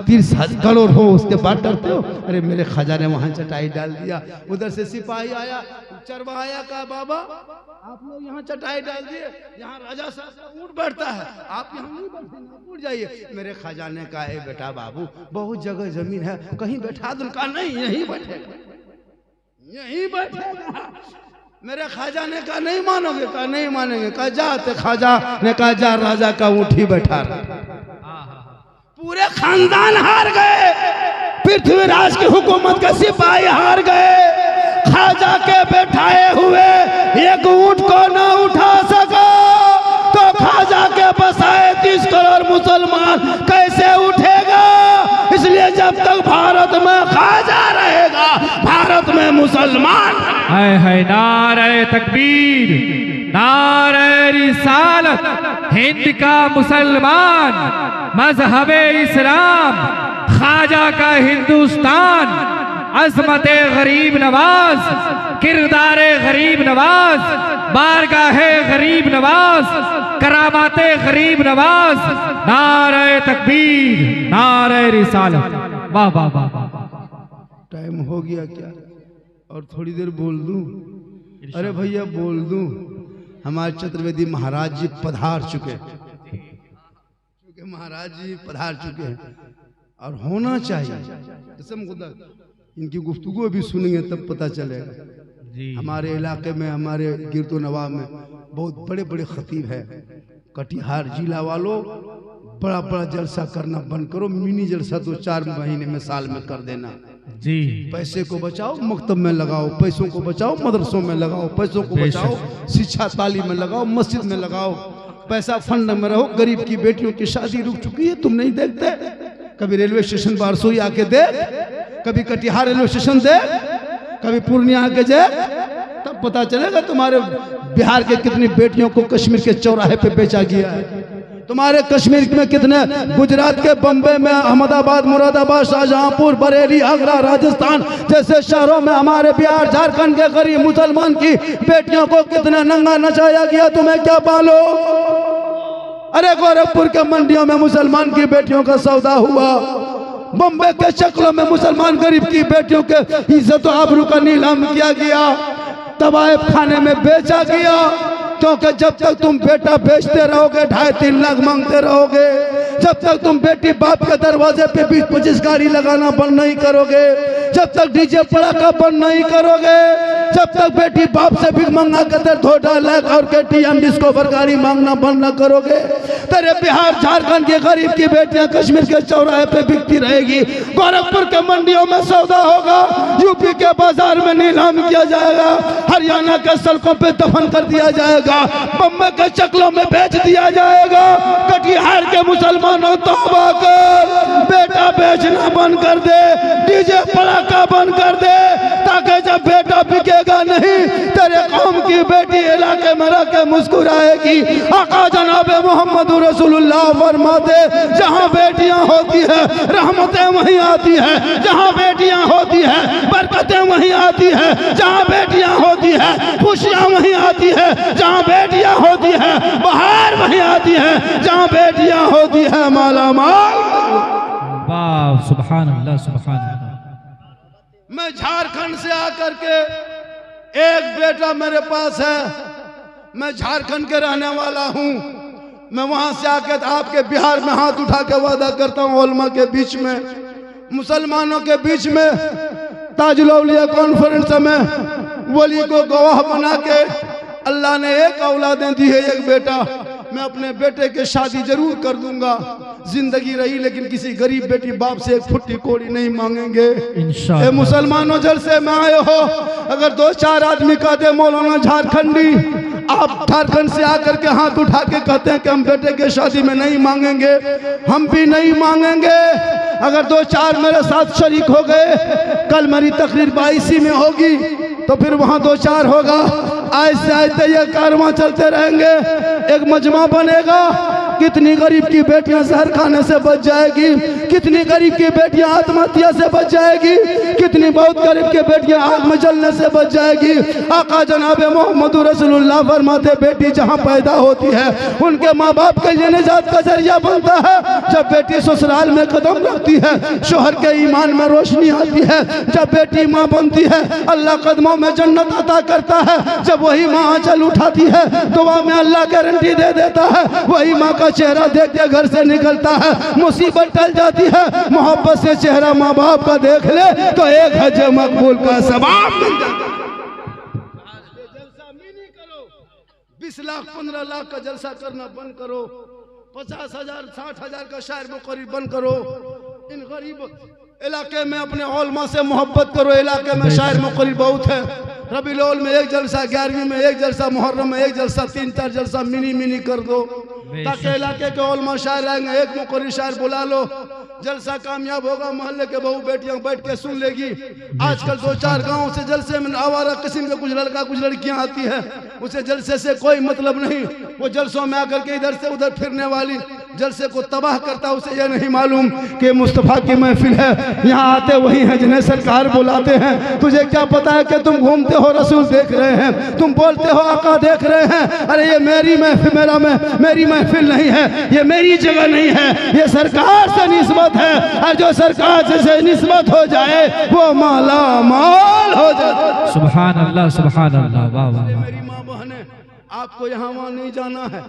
30 करोड़ हो उसके बाद डरते हो। अरे मेरे ख्वाजा ने वहां चटाई डाल दिया। उधर से सिपाही आया, चरवाहा का बाबा आप लोग यहाँ चटाई डाल दिए, यहाँ राजा साहब का ऊँट बैठता है, आप यहाँ नहीं बैठेंगे, उठ जाइए। मेरे ख्वाजा ने कहा ए बेटा बाबू बहुत जगह जमीन है, कहीं बैठा दूं? कहा नहीं, यहीं बैठेगा, यहीं बैठेगा। मेरे ख्वाजा ने कहा नहीं मानोगे? कहा नहीं मानेंगे। कहा जा। तो ख्वाजा ने कहा जा, राजा का ऊँट ही बैठा रहा। पूरे खानदान हार गए, पृथ्वीराज की हुकूमत के सिपाही हार गए। ख्वाजा के बैठाए हुए एक ऊंट को न उठा सका तो ख्वाजा के बसाए 30 करोड़ मुसलमान कैसे उठेगा? इसलिए जब तक भारत में ख्वाजा रहेगा, भारत में मुसलमान। है नारे तकबीर, नारे रिसालत, हिंद का मुसलमान, मजहबे इस्लाम, ख्वाजा का हिंदुस्तान, अजमते गरीब नवाज, किरदारे गरीब नवाज, बारगाहे गरीब नवाज, करामाते गरीब नवाज। नारे तकबीर, नारे रिसालत। वाह वाह वाह। टाइम हो गया क्या? और थोड़ी देर बोल दूं? अरे भैया बोल दूं? हमारे चतुर्वेदी महाराज जी पधार चुके हैं, क्योंकि महाराज जी पधार चुके हैं और होना चाहिए। कसम खुदा इनकी गुफ्तगू भी सुनेंगे तब पता चलेगा। हमारे इलाके में, हमारे गिरदो नवाब में बहुत बड़े बड़े खतीब है। कटिहार जिला वालों बड़ा बड़ा जलसा करना बंद करो, मिनी जलसा 2-4 महीने में, साल में कर देना जी। पैसे को बचाओ, मकतब में लगाओ, पैसों को बचाओ, मदरसों में लगाओ, पैसों को बचाओ, शिक्षा तालीम में लगाओ, मस्जिद में लगाओ, पैसा फंड में रहो। गरीब की बेटियों की शादी रुक चुकी है, तुम नहीं देखते? कभी रेलवे स्टेशन बारसोई आके देख, कभी कटिहार रेलवे स्टेशन देख, कभी पूर्णिया आके देख, तब पता चलेगा तुम्हारे बिहार के कितनी बेटियों को कश्मीर के चौराहे पे बेचा गया है। तुम्हारे कश्मीर में कितने, गुजरात के बम्बे में, अहमदाबाद, मुरादाबाद, शाहजहांपुर, बरेली, आगरा, राजस्थान जैसे शहरों में हमारे बिहार झारखंड के गरीब मुसलमान की बेटियों को कितना नंगा नचाया गया, तुम्हें क्या पालो? अरे गोरखपुर के मंडियों में मुसलमान की बेटियों का सौदा हुआ, बम्बे के शक्लों में मुसलमान गरीब की बेटियों के इज्जत और आबरू का नीलाम किया गया, तवाइफ खाने में बेचा गया। क्योंकि जब तक तुम बेटा बेचते रहोगे, 2.5-3 लाख मांगते रहोगे, जब तक तुम बेटी बाप के दरवाजे पे 20-25 गाड़ी लगाना बंद नहीं करोगे, जब तक डीजे पड़ाका बंद नहीं करोगे, जब तक बेटी बाप से भी मंगा कर 2.5 लाख और KTM डिस्कवर गाड़ी मांगना बंद न करोगे, तेरे बिहार झारखंड के गरीब की बेटियां कश्मीर के चौराहे पे बिकती रहेगी, गोरखपुर के मंडियों में सौदा होगा, यूपी के बाजार में नीलाम किया जाएगा, हरियाणा के सड़कों पे दफन कर दिया जाएगा, बम्बई के चकलों में बेच दिया जाएगा। कटिहार के मुसलमानों तौबा कर, बेटा बेचना बंद कर दे, डीजे पड़ाका बंद कर दे, ताकि जब बेटा बिकेगा नहीं, तेरे कौम की बेटी इलाके में रह के मुस्कुराएगी। आका जनाब मोहम्मद रसूलुल्लाह फरमाते, जहाँ बेटियां होती है रहमतें वहीं आती है, जहाँ बेटियां होती है बरकतें वहीं आती है, जहाँ बेटियां होती है खुशियां वहीं आती है, जहाँ बेटियां होती है बाहर वहीं आती है, जहाँ बेटियां होती है माला माल। वाह, सुभान अल्लाह, सुभान अल्लाह। मैं झारखंड से आकर के, एक बेटा मेरे पास है, मैं झारखंड के रहने वाला हूं, मैं वहां से आकर आपके बिहार में हाथ उठा के वादा करता हूं उलमा के बीच में, मुसलमानों के बीच में ताजुल औलिया कॉन्फ्रेंस में वली को गवाह बना के अल्लाह ने एक औलादें दी है, एक बेटा। मैं अपने बेटे के शादी जरूर कर दूंगा, जिंदगी रही लेकिन किसी गरीब बेटी बाप से एक फुट्टी कोड़ी नहीं मांगेंगे इंशाअल्लाह। मुसलमानों जलसे में आए हो, अगर 2-4 आदमी कहते मौलाना झारखंडी, आप झारखंड से आकर के हाथ उठा के कहते हैं कि हम बेटे के शादी में नहीं मांगेंगे, हम भी नहीं मांगेंगे। अगर 2-4 मेरे साथ शरीक हो गए, कल मेरी तकरीर 22 में होगी तो फिर वहाँ 2-4 होगा, ऐसे ऐसे ये कारवां चलते रहेंगे, एक मजमा बनेगा। कितनी गरीब की बेटियां जहर खाने से बच जाएगी, कितनी गरीब की बेटियां आत्महत्या से बच जाएगी, कितनी बहुत गरीब की बेटियां आग में जलने से बच जाएगी। आका जनाब मोहम्मद रसूलुल्लाह फरमाते बेटी जहां पैदा होती है उनके माँ बाप के लिए निजात का जरिया बनता है। जब बेटी ससुराल में कदम रखती है शोहर के ईमान में रोशनी आती है। जब बेटी माँ बनती है अल्लाह कदमों में जन्नत अता करता है। जब वही माँ आंचल उठाती है दुआ में अल्लाह गारंटी दे देता है। वही माँ का चेहरा देख के घर से निकलता है, मुसीबत टल जाती है। मोहब्बत से चेहरा माँ बाप का देख ले तो एक हज मकबूल का सवाब मिल जाता है। जलसा मिनी करो, 20 लाख 15 लाख का जलसा करना बंद करो, 50,000 60,000 का शायर मुकर्रिर बंद करो। इन गरीब इलाके में अपने औलमा से मोहब्बत करो। इलाके में शायर मुकर्रिर बहुत है। रबीउल अव्वल में एक जलसा, 11वीं में एक जलसा, मुहर्रम में एक जलसा, 3-4 जलसा मिनी कर दो ताकि इलाके के औलमा शायर आएंगे। एक मुकर्रिर शायर बुला लो, जलसा कामयाब होगा। मोहल्ले के बहू बेटियां बैठ के सुन लेगी। आजकल 2-4 गांव से जलसे में आवारा किस्म के कुछ लड़का कुछ लड़कियां आती है, उसे जलसे से कोई मतलब नहीं। वो जलसों में आकर के इधर से उधर फिरने वाली जलसे को तबाह करता। उसे यह नहीं मालूम कि मुस्तफ़ा की महफिल है, यहाँ आते वही हैं जिन्हें सरकार बुलाते हैं। तुझे क्या पता है कि तुम घूमते हो रसूल देख रहे हैं, तुम बोलते हो आका देख रहे हैं। अरे ये मेरी महफिल, मेरी महफिल नहीं है, ये मेरी जगह नहीं है, ये सरकार से निस्बत है। और जो सरकार से निस्बत हो जाए वो माला माल हो जाए। सुभान अल्लाह, सुभान अल्लाह, वाह वाह। मेरी माँ बहने, आपको यहाँ वहाँ नहीं जाना है,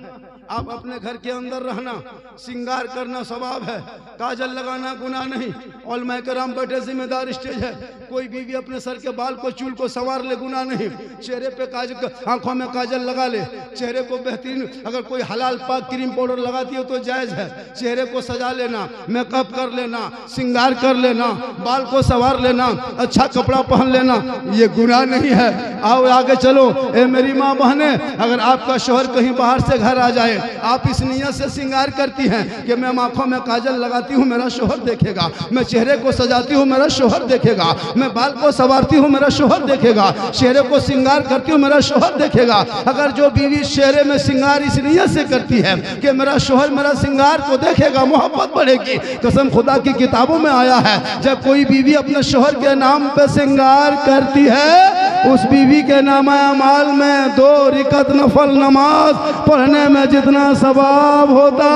आप अपने घर के अंदर रहना। सिंगार करना सवाब है, काजल लगाना गुनाह नहीं। उलमा कराम बैठे, जिम्मेदार स्टेज है। कोई बीवी अपने सर के बाल को चूल को संवार ले, गुनाह नहीं। चेहरे पे काजल, आंखों में काजल लगा ले, चेहरे को बेहतरीन अगर कोई हलाल पाक क्रीम पाउडर लगाती हो तो जायज़ है। चेहरे को सजा लेना, मेकअप कर लेना, सिंगार कर लेना, बाल को संवार लेना, अच्छा कपड़ा पहन लेना, ये गुनाह नहीं है। आओ आगे चलो। ए मेरी माँ बहने, अगर आपका शोहर कहीं बाहर से घर आ जाए, आप इस नियत से सिंगार करती हैं कि मैं आंखों में काजल लगाती हूँ मेरा शोहर देखेगा, मैं चेहरे को सजाती हूँ मेरा शोहर देखेगा, मैं बाल को संवारती हूँ मेरा शोहर देखेगा, चेहरे को सिंगार करती हूँ मेरा शोहर देखेगा। अगर जो बीवी चेहरे में सिंगार इस नियत से करती है कि मेरा शोहर मेरा सिंगार को देखेगा, मोहब्बत बढ़ेगी। कसम खुदा की किताबों में आया है, जब कोई बीवी अपने शोहर के नाम पे सिंगार करती है, उस बीवी के नामा अमाल में 2 रकात नफल नमाज पढ़ने में जितना सवाब होता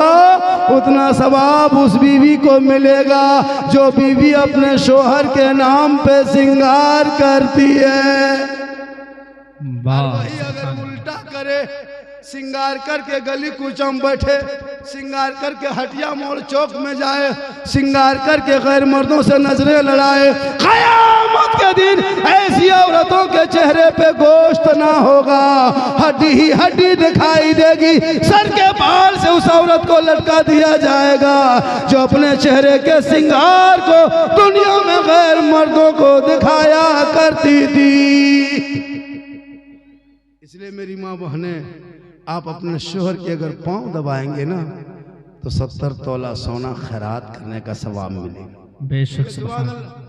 उतना सवाब उस बीवी को मिलेगा जो बीवी अपने शोहर के नाम पे सिंगार करती है। वही अगर उल्टा करे, सिंगार करके गली कूचम बैठे, सिंगार करके हटिया मोड़ चौक में जाए, सिंगार करके गैर मर्दों से नजरें लड़ाए, क़यामत के दिन ऐसी औरतों के चेहरे पे गोश्त ना होगा, हड्डी ही हड्डी दिखाई देगी। सर के बाल से उस औरत को लटका दिया जाएगा जो अपने चेहरे के सिंगार को दुनिया में गैर मर्दों को दिखाया करती थी। इसलिए मेरी माँ बहने, आप अपने शोहर के अगर पांव दबाएंगे ना तो 70 तोला सोना खैरात करने का सवाब मिलेगा। बेशक सुभान अल्लाह।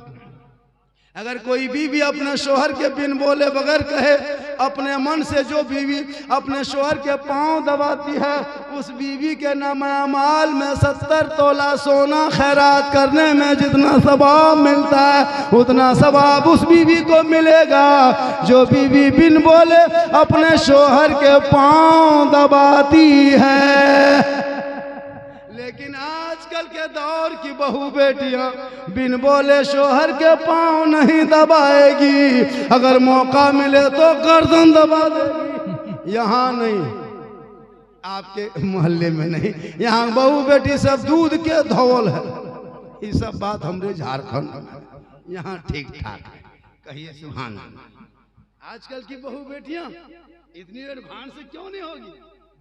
अगर कोई बीवी अपने शोहर के बिन बोले बगैर कहे अपने मन से जो बीवी अपने शोहर के पांव दबाती है, उस बीवी के नामा अमाल में 70 तोला सोना खैरात करने में जितना सवाब मिलता है उतना सवाब उस बीवी को मिलेगा जो बीवी बिन बोले अपने शोहर के पांव दबाती है। लेकिन आजकल के दौर की बहू बेटियां बिन बोले शोहर के पांव नहीं दबाएगी, अगर मौका मिले तो गर्दन दबा देगी। यहाँ नहीं, आपके मोहल्ले में नहीं, यहाँ बहू बेटी सब दूध के धौल है, ये सब बात हमरे झारखंड में यहाँ ठीक ठाक है। कहिए सुभान अल्लाह। आजकल की बहू बेटियां इतनी एडवांस से क्यों नहीं होगी?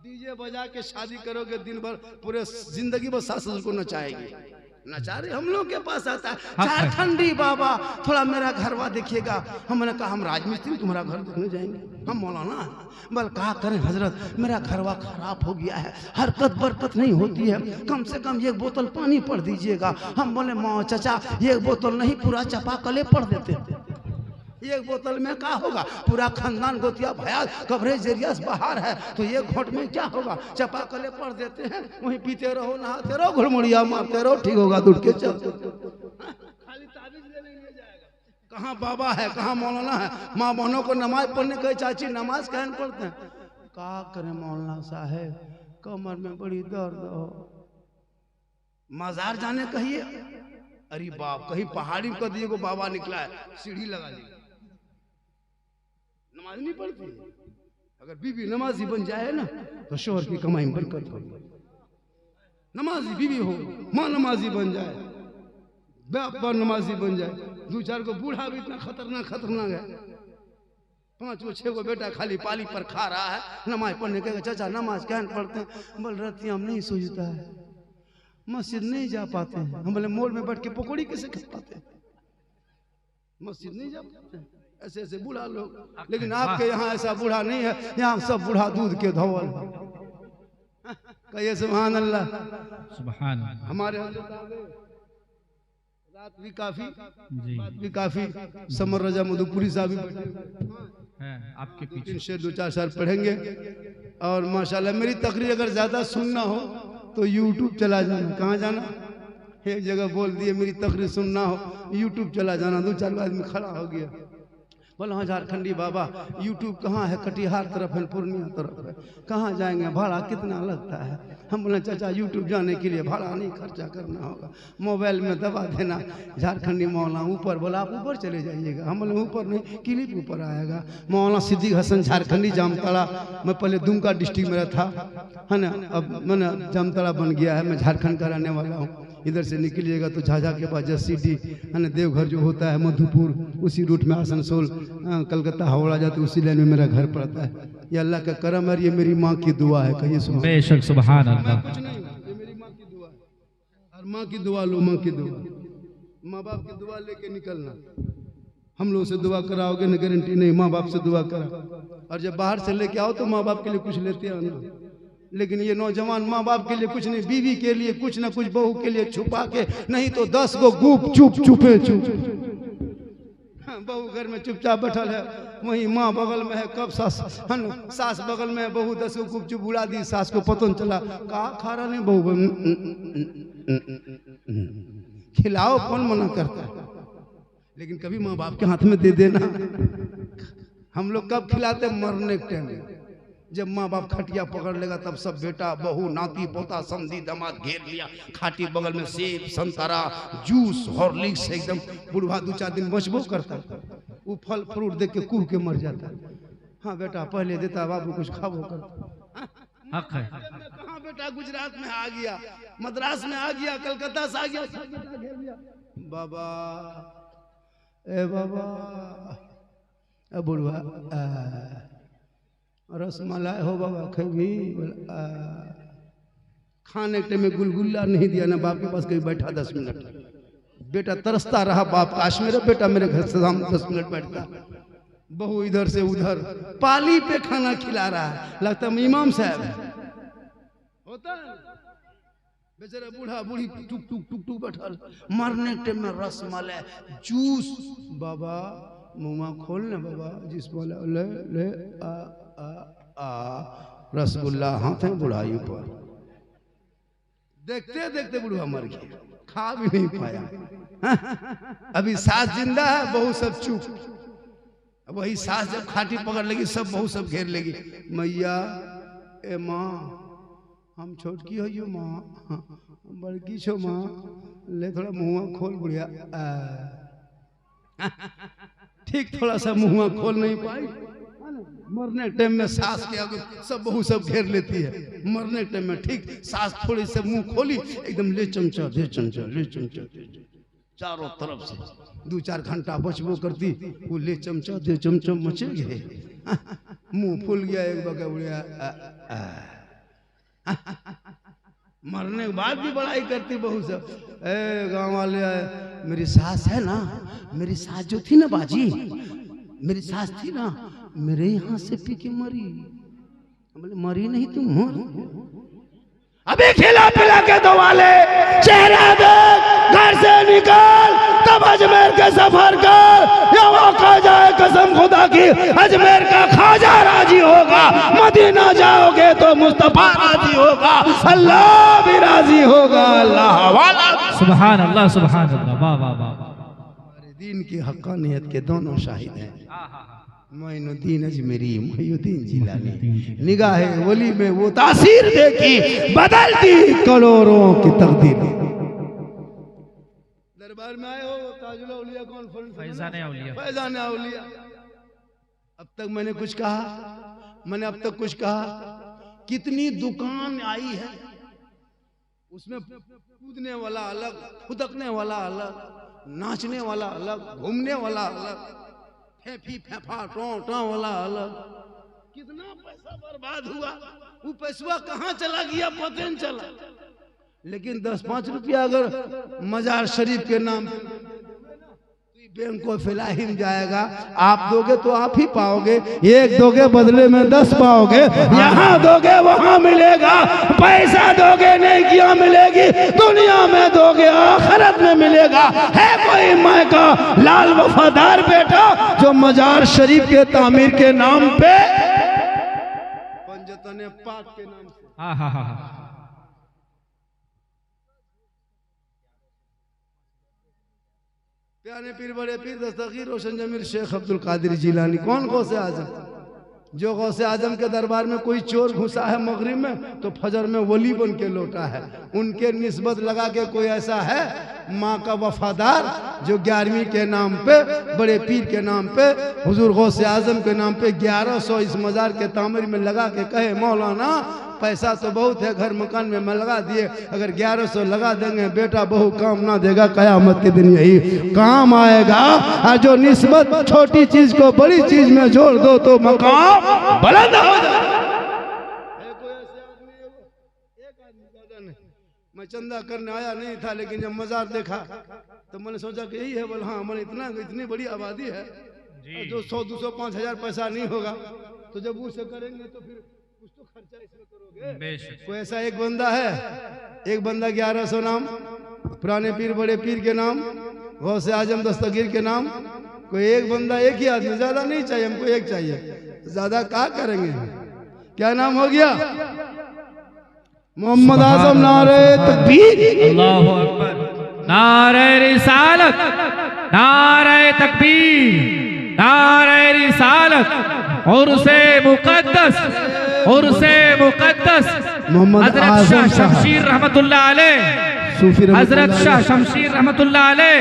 डीजे बजा के शादी करोगे, दिन भर पूरे जिंदगी भर सास ससुर को नचाएगी। नचा रहे हम लोग के पास आता है झारखंडी बाबा, थोड़ा मेरा घरवा देखिएगा। हमने कहा हम राजमिस्त्री तुम्हारा घर देखने जाएंगे, हम मौलाना है। बल कहा करें हजरत, मेरा घरवा खराब हो गया है, हरकत बरकत नहीं होती है, कम से कम एक बोतल पानी पड़ दीजिएगा। हम बोले माँ चाचा एक बोतल नहीं, पूरा चपा कले पड़ देते। एक बोतल में क्या होगा? पूरा खानदान गोतिया भयाल कवरेज एरिया बाहर है, तो एक घोट में क्या होगा? चपा कले पड़ देते हैं, वहीं पीते रहो, नहाते रहो, घुड़मुड़िया मारते रहो, ठीक होगा, दूध के चल। खाली ताबीज लेने नहीं जाएगा। कहाँ बाबा है, कहाँ मौलाना है? माँ बहनों को नमाज पढ़ने कहे चाची नमाज कहन पढ़ते हैं। क्या करें मौलाना साहेब, कमर में बड़ी दर्द हो। मजार जाने कहिए, अरे बाप, कहीं पहाड़ी में कर दिए को बाबा निकला है, सीढ़ी लगा दी, नमाज नहीं पढ़ती। अगर बीवी नमाजी बन जाए ना तो शोहर की कमाई में बरकत होगी। नमाजी बीवी हो, माँ नमाजी बन जाए, बाप नमाजी बन जाए, दो चार को बूढ़ा भी इतना खतरनाक है, 5 को 6 को बेटा खाली पाली पर खा रहा है, नमाज पढ़ने के चाचा नमाज क्या पढ़ते हैं? बोल रतिया हम नहीं सोचता है, मस्जिद नहीं जा पाते हैं। हम बोले मोड़ में बैठ के पकौड़ी कैसे खा पाते हैं? मस्जिद नहीं जा पाते हैं, ऐसे ऐसे बूढ़ा लोग। लेकिन आपके यहाँ ऐसा बूढ़ा नहीं है, यहाँ सब बूढ़ा दूध के धौल। कहिए सुभान अल्लाह। सुभान अल्लाह। हमारे रात भी काफी जी, बात भी काफी। समर रजा मधुपुरी साहब भी हैं आपके पीछे, इनसे 2-4 साल पढ़ेंगे। और माशाल्लाह मेरी तकरीर अगर ज्यादा सुनना हो तो यूट्यूब चला जाना। कहाँ जाना? एक जगह बोल दिए मेरी तकरीर सुनना हो यूट्यूब चला जाना। 2-4 आदमी खड़ा हो गया, बोला हाँ झारखंडी बाबा यूट्यूब कहाँ है? कटिहार तरफ है, पूर्णिया तरफ है, कहाँ जाएंगे? भाड़ा कितना लगता है? हम बोले चाचा यूट्यूब जाने के लिए भाड़ा नहीं खर्चा करना होगा, मोबाइल में दबा देना झारखंडी मौलाना ऊपर। बोला आप ऊपर चले जाइएगा। हम बोले ऊपर नहीं, क्लिप ऊपर आएगा। मौलाना सिद्दीक हसन झारखंडी जामताड़ा, मैं पहले दुमका डिस्ट्रिक्ट में था, है ना, अब मैंने जामताड़ा बन गया है। मैं झारखंड का रहने वाला हूँ। इधर से निकलिएगा तो झाझा के बाद जसीडी, है ना, देवघर जो होता है मधुपुर, उसी रूट में आसनसोल, कलकत्ता हावड़ा जाते उसी लाइन में मेरा घर पड़ता है। ये अल्लाह का करम है, ये मेरी माँ की दुआ है। कहिए सुभान। बेशक सुभान अल्लाह। कुछ नहीं, ये मेरी माँ की दुआ है। और माँ की दुआ लो, माँ की दुआ, माँ बाप की दुआ लेके निकलना। हम लोग से दुआ कराओगे ना, गारंटी नहीं, माँ बाप से दुआ करा। और जब बाहर से लेके आओ तो माँ बाप के लिए कुछ लेते आना। लेकिन ये नौजवान माँ बाप के लिए कुछ नहीं, बीवी के लिए कुछ ना कुछ, बहू के लिए छुपा के, नहीं तो 10 गो गुप चुप चुपे चुप। बहू घर में चुपचाप बैठल है, वही माँ बगल में है, कब सास बगल में है, बहू 10 गो गुप चुप उड़ा दी, सास को पता नहीं चला। कहा खा रहा नहीं बहू, खिलाओ कौन मना करता है? लेकिन कभी माँ बाप के हाथ में दे देना। हम लोग कब खिलाते? मरने के टाइम, जब माँ बाप खटिया पकड़ लेगा तब सब बेटा बहू नाती पोता समधी दामाद घेर लिया, खाटी बगल में सेब संतरा जूस हॉर्लिक्स, एकदम बुढ़वा 2-4 दिन बचबो करता, वो फल फ्रूट देख के कूह के मर जाता। हाँ बेटा पहले देता, बाबू कुछ खाबो करता। हक है। कहाँ बेटा गुजरात में आ गया, मद्रास में आ गया, कलकत्ता से आ गया, बाबा ए बाबा बुढ़वा रसमलाई हो बाबा कभी खाने के में गुलगुल्ला नहीं दिया ना, बाप के पास कभी बैठा 10 मिनट, बेटा तरसता रहा बाप काश मेरा बेटा मेरे घर से 10 मिनट बैठता। बहू इधर से उधर पाली पे खाना खिला रहा है, लगता है इमाम साहब होता है। बेचारा बूढ़ा बूढ़ी टुक टुक टुक टुक बैठल, मरने के टाइम में रसमलाई जूस, बाबा मुँह खोल ना बाबा, जिस बोला ले ले आ रसगुल्ला हाथ है बुढ़ाई पर। देखते देखते बुढ़वा मर गया, खा भी नहीं पाया। अभी सास जिंदा है, बहू सब चुप। वही सास जब खाटी पकड़ लेगी सब बहू सब घेर लेगी। मैया ए माँ हम छोटकी हो यो माँ, बड़की छो माँ, ले थोड़ा मुँह खोल बुढ़िया। ठीक थोड़ा सा मुँह खोल नहीं पाई, मरने टाइम में सास के आगे सब बहू सब घेर लेती है, मरने टाइम में ठीक सास थोड़ी से मुंह खोली एकदम ले चमचा दे चमचा ले चमचा दे, चारों तरफ से 2-4 घंटा बचबो करती, वो ले चमचा दे चमचा मचे गए, मुंह फूल गया एक बगा उड़िया। मरने के बाद भी बड़ाई करती बहू सब। गांव वाले मेरी सास है ना, मेरी सास जो थी ना बाजी, मेरी सास थी ना, मेरे यहाँ से पी के मरी। बोले मरी नहीं तुम मर, अभी खिला पिला के दो वाले चेहरा देख, घर से निकल, तब अजमेर के सफर कर। या वाक़ा जाए कसम खुदा की, अजमेर का खाजा राजी होगा, मदीना जाओगे तो मुस्तफा राजी होगा, अल्लाह भी राजी होगा, अल्लाह वाला। सुभान अल्लाह सुभान अल्लाह, वाह वाह वाह। हमारे दीन की हक्कानियत के दोनों शाहिद हैं, मोइनुद्दीन अजमेरी, मोहिउद्दीन जिलानी। निगाहे वली में वो तासीर देखी, बदलती करोड़ों की तकदीर। दरबार में आए हो ताजुल औलिया कॉन्फ्रेंस, फैजान औलिया, फैजान औलिया। अब तक मैंने कुछ कहा, मैंने अब तक कुछ कहा, कितनी दुकान आई है, उसमें कूदने वाला अलग, फुदकने वाला अलग, नाचने वाला अलग, घूमने वाला अलग, फेफी फेफा टों टों वाला अलग। कितना पैसा बर्बाद हुआ, वो पैसा कहाँ चला गया पता नहीं चला। लेकिन 10-5 रुपया अगर मजार शरीफ के नाम बैंक को फिलाहिम जाएगा, आप दोगे तो आप ही पाओगे, एक दोगे बदले में 10 पाओगे, यहाँ दोगे वहाँ मिलेगा, पैसा दोगे नहीं किया मिलेगी, दुनिया में दोगे आखिरत में मिलेगा। है कोई माँ का लाल वफादार बेटा जो मजार शरीफ के तामीर के नाम पे, पंजतन पाक के नाम से, हाँ हाँ हाँ, प्यारे पीर बड़े पीर दस्तगीर रोशन जमीर शेख अब्दुल कादिर जिलानी। कौन गौसे आजम, जो गौसे आजम के दरबार में कोई चोर घुसा है मगरिब में तो फजर में वली बन के लौटा है, उनके निस्बत लगा के कोई ऐसा है माँ का वफादार जो 11वीं के नाम पे, बड़े पीर के नाम पे, हुजूर गौसे आजम के नाम पे 1100 इस मजार के तामीर में लगा के कहे मौलाना पैसा तो बहुत है, घर मकान में मैं लगा दिए, अगर 1100 लगा देंगे बेटा बहू काम ना देगा, कयामत के दिन यही काम आएगा। और जो निस्बत छोटी चीज को बड़ी चीज में जोड़ दो तो मकाम बुलंद हो जाए। मैं चंदा करने आया नहीं था, लेकिन जब मजार देखा तो मैंने सोचा कि यही है। बोल हाँ, मैंने इतनी बड़ी आबादी है, जो 100-200-5 हजार पैसा नहीं होगा, तो जब उसे करेंगे तो फिर कुछ तो खर्चा इसमें करोगे। कोई ऐसा एक बंदा है, एक बंदा 1100 नाम, पुराने पीर बड़े पीर के नाम, गौसे आजम दस्तगीर के नाम, कोई एक बंदा, एक ही आदमी, ज्यादा नहीं चाहिए हमको, एक चाहिए, ज्यादा क्या करेंगे। क्या नाम हो गया? मोहम्मद आजम। नारे तकबीर, अल्लाहु अकबर, नारे रिसालत, नारे तकबीर, नारे रिसालत, और से मुकद्दस, और से मुकद्दस मोहम्मद आजम शमशीर रहमतुल्लाह अलैह, सूफी हजरत शाह शमशीर रहमतुल्लाह अलैह।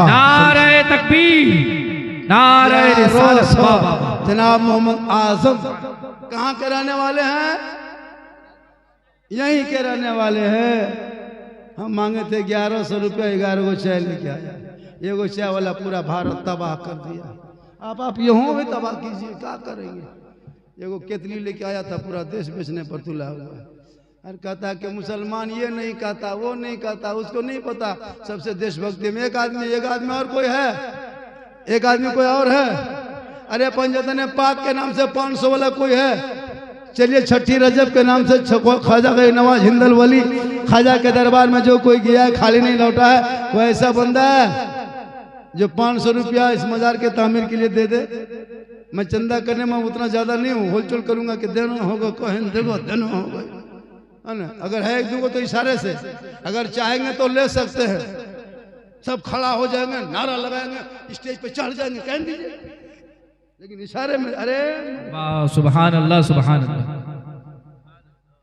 नारे तकबीर, नारे रिसालत। जनाब मोहम्मद आजम कहाँ के रहने वाले हैं? यहीं के रहने वाले हैं। हम मांगे थे 1100 रुपया, 11 गो चाय लेके आया, एगो चाय वाला पूरा भारत तबाह कर दिया। आप यूं भी तबाह कीजिए, क्या करेंगे। एगो केतली लेके आया था, पूरा देश बेचने पर तुला हुआ है। और कहता कि मुसलमान ये नहीं कहता, वो नहीं कहता, उसको नहीं पता सबसे देशभक्ति में एक आदमी और कोई है, एक आदमी कोई और है। अरे पंजतन पाक के नाम से 500 वाला कोई है। चलिए छठी रजब के नाम से ख्वाजा गई नवाज हिंदल वली, ख्वाजा के दरबार में जो कोई गया है खाली नहीं लौटा है। कोई ऐसा बंदा है जो 500 रुपया इस मजार के तामीर के लिए दे दे? मैं चंदा करने में उतना ज्यादा नहीं हूँ, होलचोल करूंगा कि देना होगा, कहन देखो देना होगा, है ना। अगर है एक दूगो तो इशारे से, अगर चाहेंगे तो ले सकते हैं। सब खड़ा हो जाएंगे, नारा लगाएंगे, स्टेज पे चढ़ जाएंगे, कह दीजिए, लेकिन इशारे में। अरे वाह, सुभान अल्लाह, सुभान अल्लाह,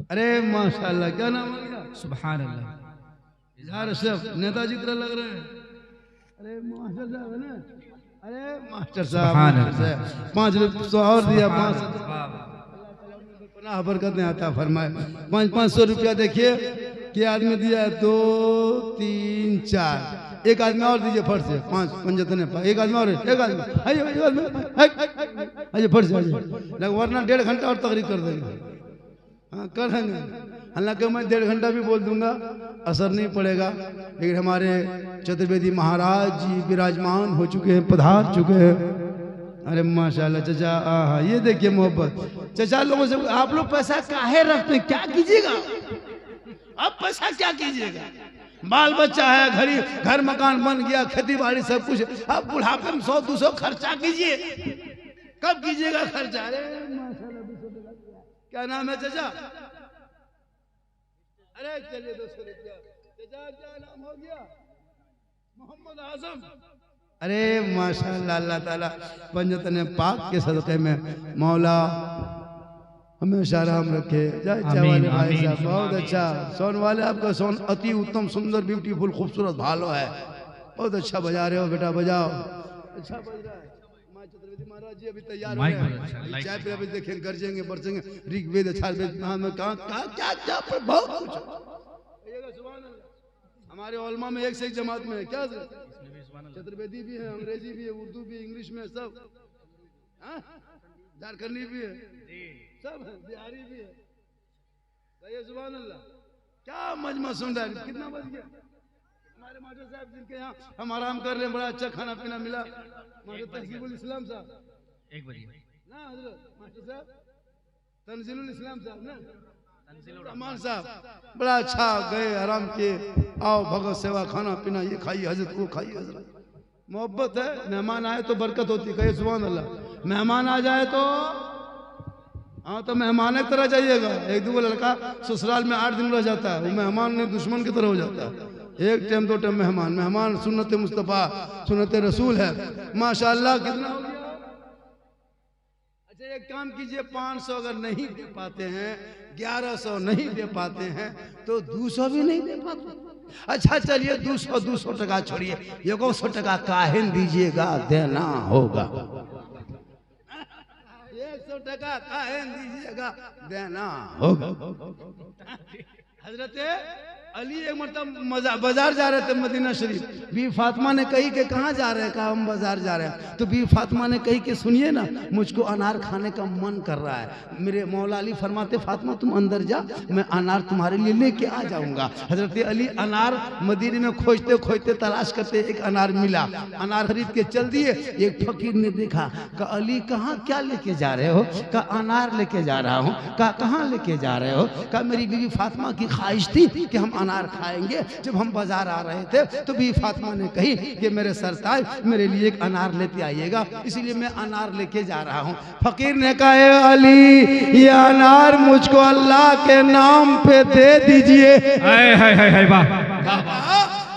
अरे माशाल्लाह, क्या नाम है? सुभान अल्लाह। इजहार शेफ नेताजी तरह लग रहे हैं। अरे माशाल्लाह है ना, अरे मास्टर सुभान साहब 5 रुपये और दिया, 5 बरकत नहीं आता फरमाए। 500 रुपया देखिए कि आदमी दिया 2 3 4, एक आदमी और दीजिए फट से 5 पंजतने, एक आदमी और, एक आदमी आइए फट से, वरना 1.5 घंटा और तकरीर कर देंगे। हाँ कर देंगे, हालांकि मैं 1.5 घंटा भी बोल दूंगा असर नहीं पड़ेगा, लेकिन हमारे चतुर्वेदी महाराज जी विराजमान हो चुके हैं, पधार चुके हैं। अरे माशाल्लाह चाचा, हाँ ये देखिए मोहब्बत। चाचा लोगों से आप लोग पैसा काहे रखते हैं, क्या कीजिएगा अब, पैसा क्या कीजिएगा, बाल बच्चा है, घर मकान बन गया, खेती बाड़ी सब कुछ, अब बुढ़ापे में 100-200 खर्चा कीजिए, कब कीजिएगा खर्चा। अरे माशाल्लाह, क्या नाम है चाचा? अरे चलिए 200 रुपया। चाचा क्या नाम हो गया? मोहम्मद आजम। अरे माशाल्लाह, अल्लाह ताला पंजतने पाक के सदक़े में मौला हमेशा आराम रखे। जय वाले भाई साहब, बहुत अच्छा सोन वाले, आपका सोन अति उत्तम सुंदर ब्यूटीफुल खूबसूरत भालो है, बहुत अच्छा बजा रहे हो बेटा, बजाओ, अच्छा बज रहा है। चतुर्वेदी महाराज जी अभी तैयार हो गए, चाय पे अभी देखें गरजेंगे बरसेंगे, ऋग्वेद क्या क्या बहुत कुछ। हमारे ओलमा में एक से एक जमात में है, क्या चतुर्वेदी भी है, अंग्रेजी भी है, उर्दू भी, इंग्लिश में सब, झारखंडी भी है, सब है, बिहारी भी है। कहिए सुभान अल्लाह। क्या मजमा सुन रहा है, कितना बज गया? हमारे मास्टर साहब जिनके यहाँ हम आराम कर रहे हैं, बड़ा अच्छा खाना पीना मिला, मास्टर तंजीलुल इस्लाम साहब 1 बजे ना, हजरत मास्टर साहब तंजीलुल इस्लाम साहब ना, रहमान साहब, बड़ा अच्छा गए, आराम किए, आओ भगत सेवा, खाना पीना, ये खाइए हजरत, वो खाइए हजरत, मोहब्बत है। मेहमान आए तो बरकत होती, कहिए सुभान अल्लाह। मेहमान आ जाए तो, हाँ तो मेहमान की तरह जाइएगा। एक दो लड़का ससुराल में 8 दिन रह जाता है, वो मेहमान नहीं दुश्मन की तरह हो जाता है। एक टाइम 2 टाइम मेहमान, मेहमान सुन्नत मुस्तफ़ा सुन्नत रसूल है। माशाल्लाह कितना हो गया? अच्छा एक काम कीजिए, 500 अगर नहीं दे पाते हैं, 1100 नहीं दे पाते हैं, तो 200 भी नहीं दे पाते। अच्छा चलिए 200 टका छोड़िए, 100 टका काहिन दीजिएगा, देना होगा। 100 टका काहिन दीजिएगा, देना होगा। हजरत अली एक मतलब बाजार जा रहे थे मदीना शरीफ, बी फातिमा ने कही कि कहाँ जा रहे हैं, कहा हम बाजार जा रहे हैं। तो बी फातिमा ने कही कि सुनिए ना, मुझको अनार खाने का मन कर रहा है। मेरे मौला अली फरमाते फातिमा तुम अंदर जा, मैं अनार तुम्हारे लिए लेके आ जाऊंगा। हजरत अली अनार मदीने में खोजते खोजते तलाश करते एक अनार मिला, अनार खरीद के चल दिए। एक फकीर ने देखा, कहा अली कहाँ क्या लेके जा रहे हो? कहा अनार लेके जा रहा हूँ। कहा कहाँ लेके जा रहे हो? कहा मेरी बीवी फातिमा की ख्वाहिश थी कि हम अनार खाएंगे। जब हम बाजार आ रहे थे तो भी फातिमा ने कही कि मेरे सरताज मेरे लिए एक अनार लेते आइएगा, इसीलिए मैं अनार लेके जा रहा हूँ। फकीर ने कहा अली ये अनार मुझको अल्लाह के नाम पे दे दीजिए।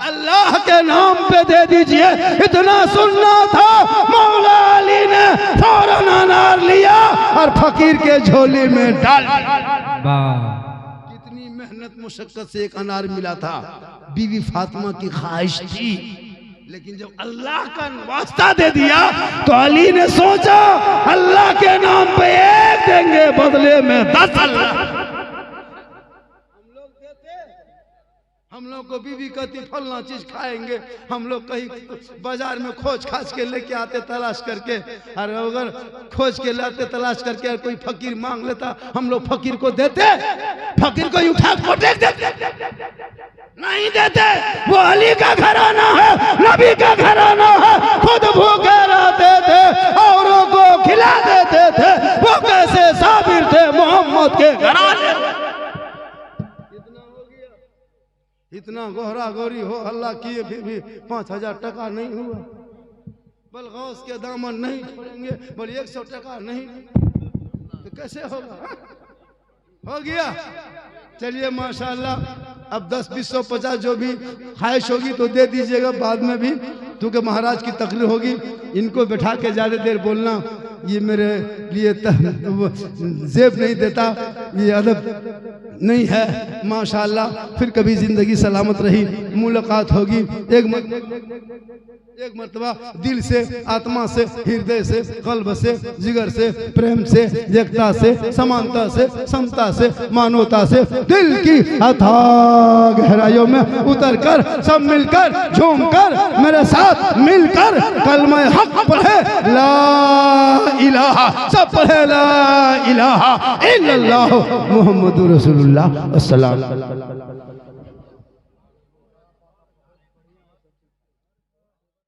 अल्लाह के नाम पे दे दीजिए। इतना सुनना था, मौला अली ने फौरन अनार लिया और फकीर के झोली में डाल दिया। मेहनत मुशक्कत से एक अनार मिला था, बीवी फातिमा की ख्वाहिश थी, लेकिन जब अल्लाह का वास्ता दे दिया तो अली ने सोचा अल्लाह के नाम पे 1 देंगे, बदले में 10 अल्लाह। हम लोग को बीवी कहती फलना चीज खाएंगे, हम लोग कहीं बाजार में खोज खाज के लेके आते तलाश करके, और अगर खोज के लाते तलाश करके और कोई फकीर मांग लेता, हम लोग फकीर को देते, फकीर को उठा को देते, नहीं देते। वो अली का घराना है, नबी का घराना है, खुद भूखे रहते थे, औरों को खिला देते थे। वो कैसे साबिर थे मोहम्मद के घराने। इतना गोहरा गोरी हो अल्लाह किए फिर भी 5000 टका नहीं हुआ। बल गौस के दामन नहीं छोड़ेंगे, बोले 100 टका नहीं, तो कैसे होगा? हो गया। चलिए माशाल्लाह, अब 10, 20, 100, 50 जो भी ख्वाहिश होगी तो दे दीजिएगा बाद में भी, क्योंकि महाराज की तकरीर होगी। इनको बैठा के ज़्यादा देर बोलना ये मेरे लिए जेब नहीं देता, ये अदब नहीं है। माशाल्लाह फिर कभी ज़िंदगी सलामत रही, मुलाकात होगी। एक मर्तबा दिल से, आत्मा से, हृदय से, कल्ब से, जिगर से, प्रेम से, एकता से, समानता से, समता से, मानवता से दिल की अथाह गहराइयों में उतर कर सब मिलकर झूम कर मेरे साथ मिलकर कलमा हक पढ़े ला इलाहा, सब पढ़े ला इलाहा इल्लल्लाह मुहम्मदुर रसूलुल्लाह। अस्सलाम।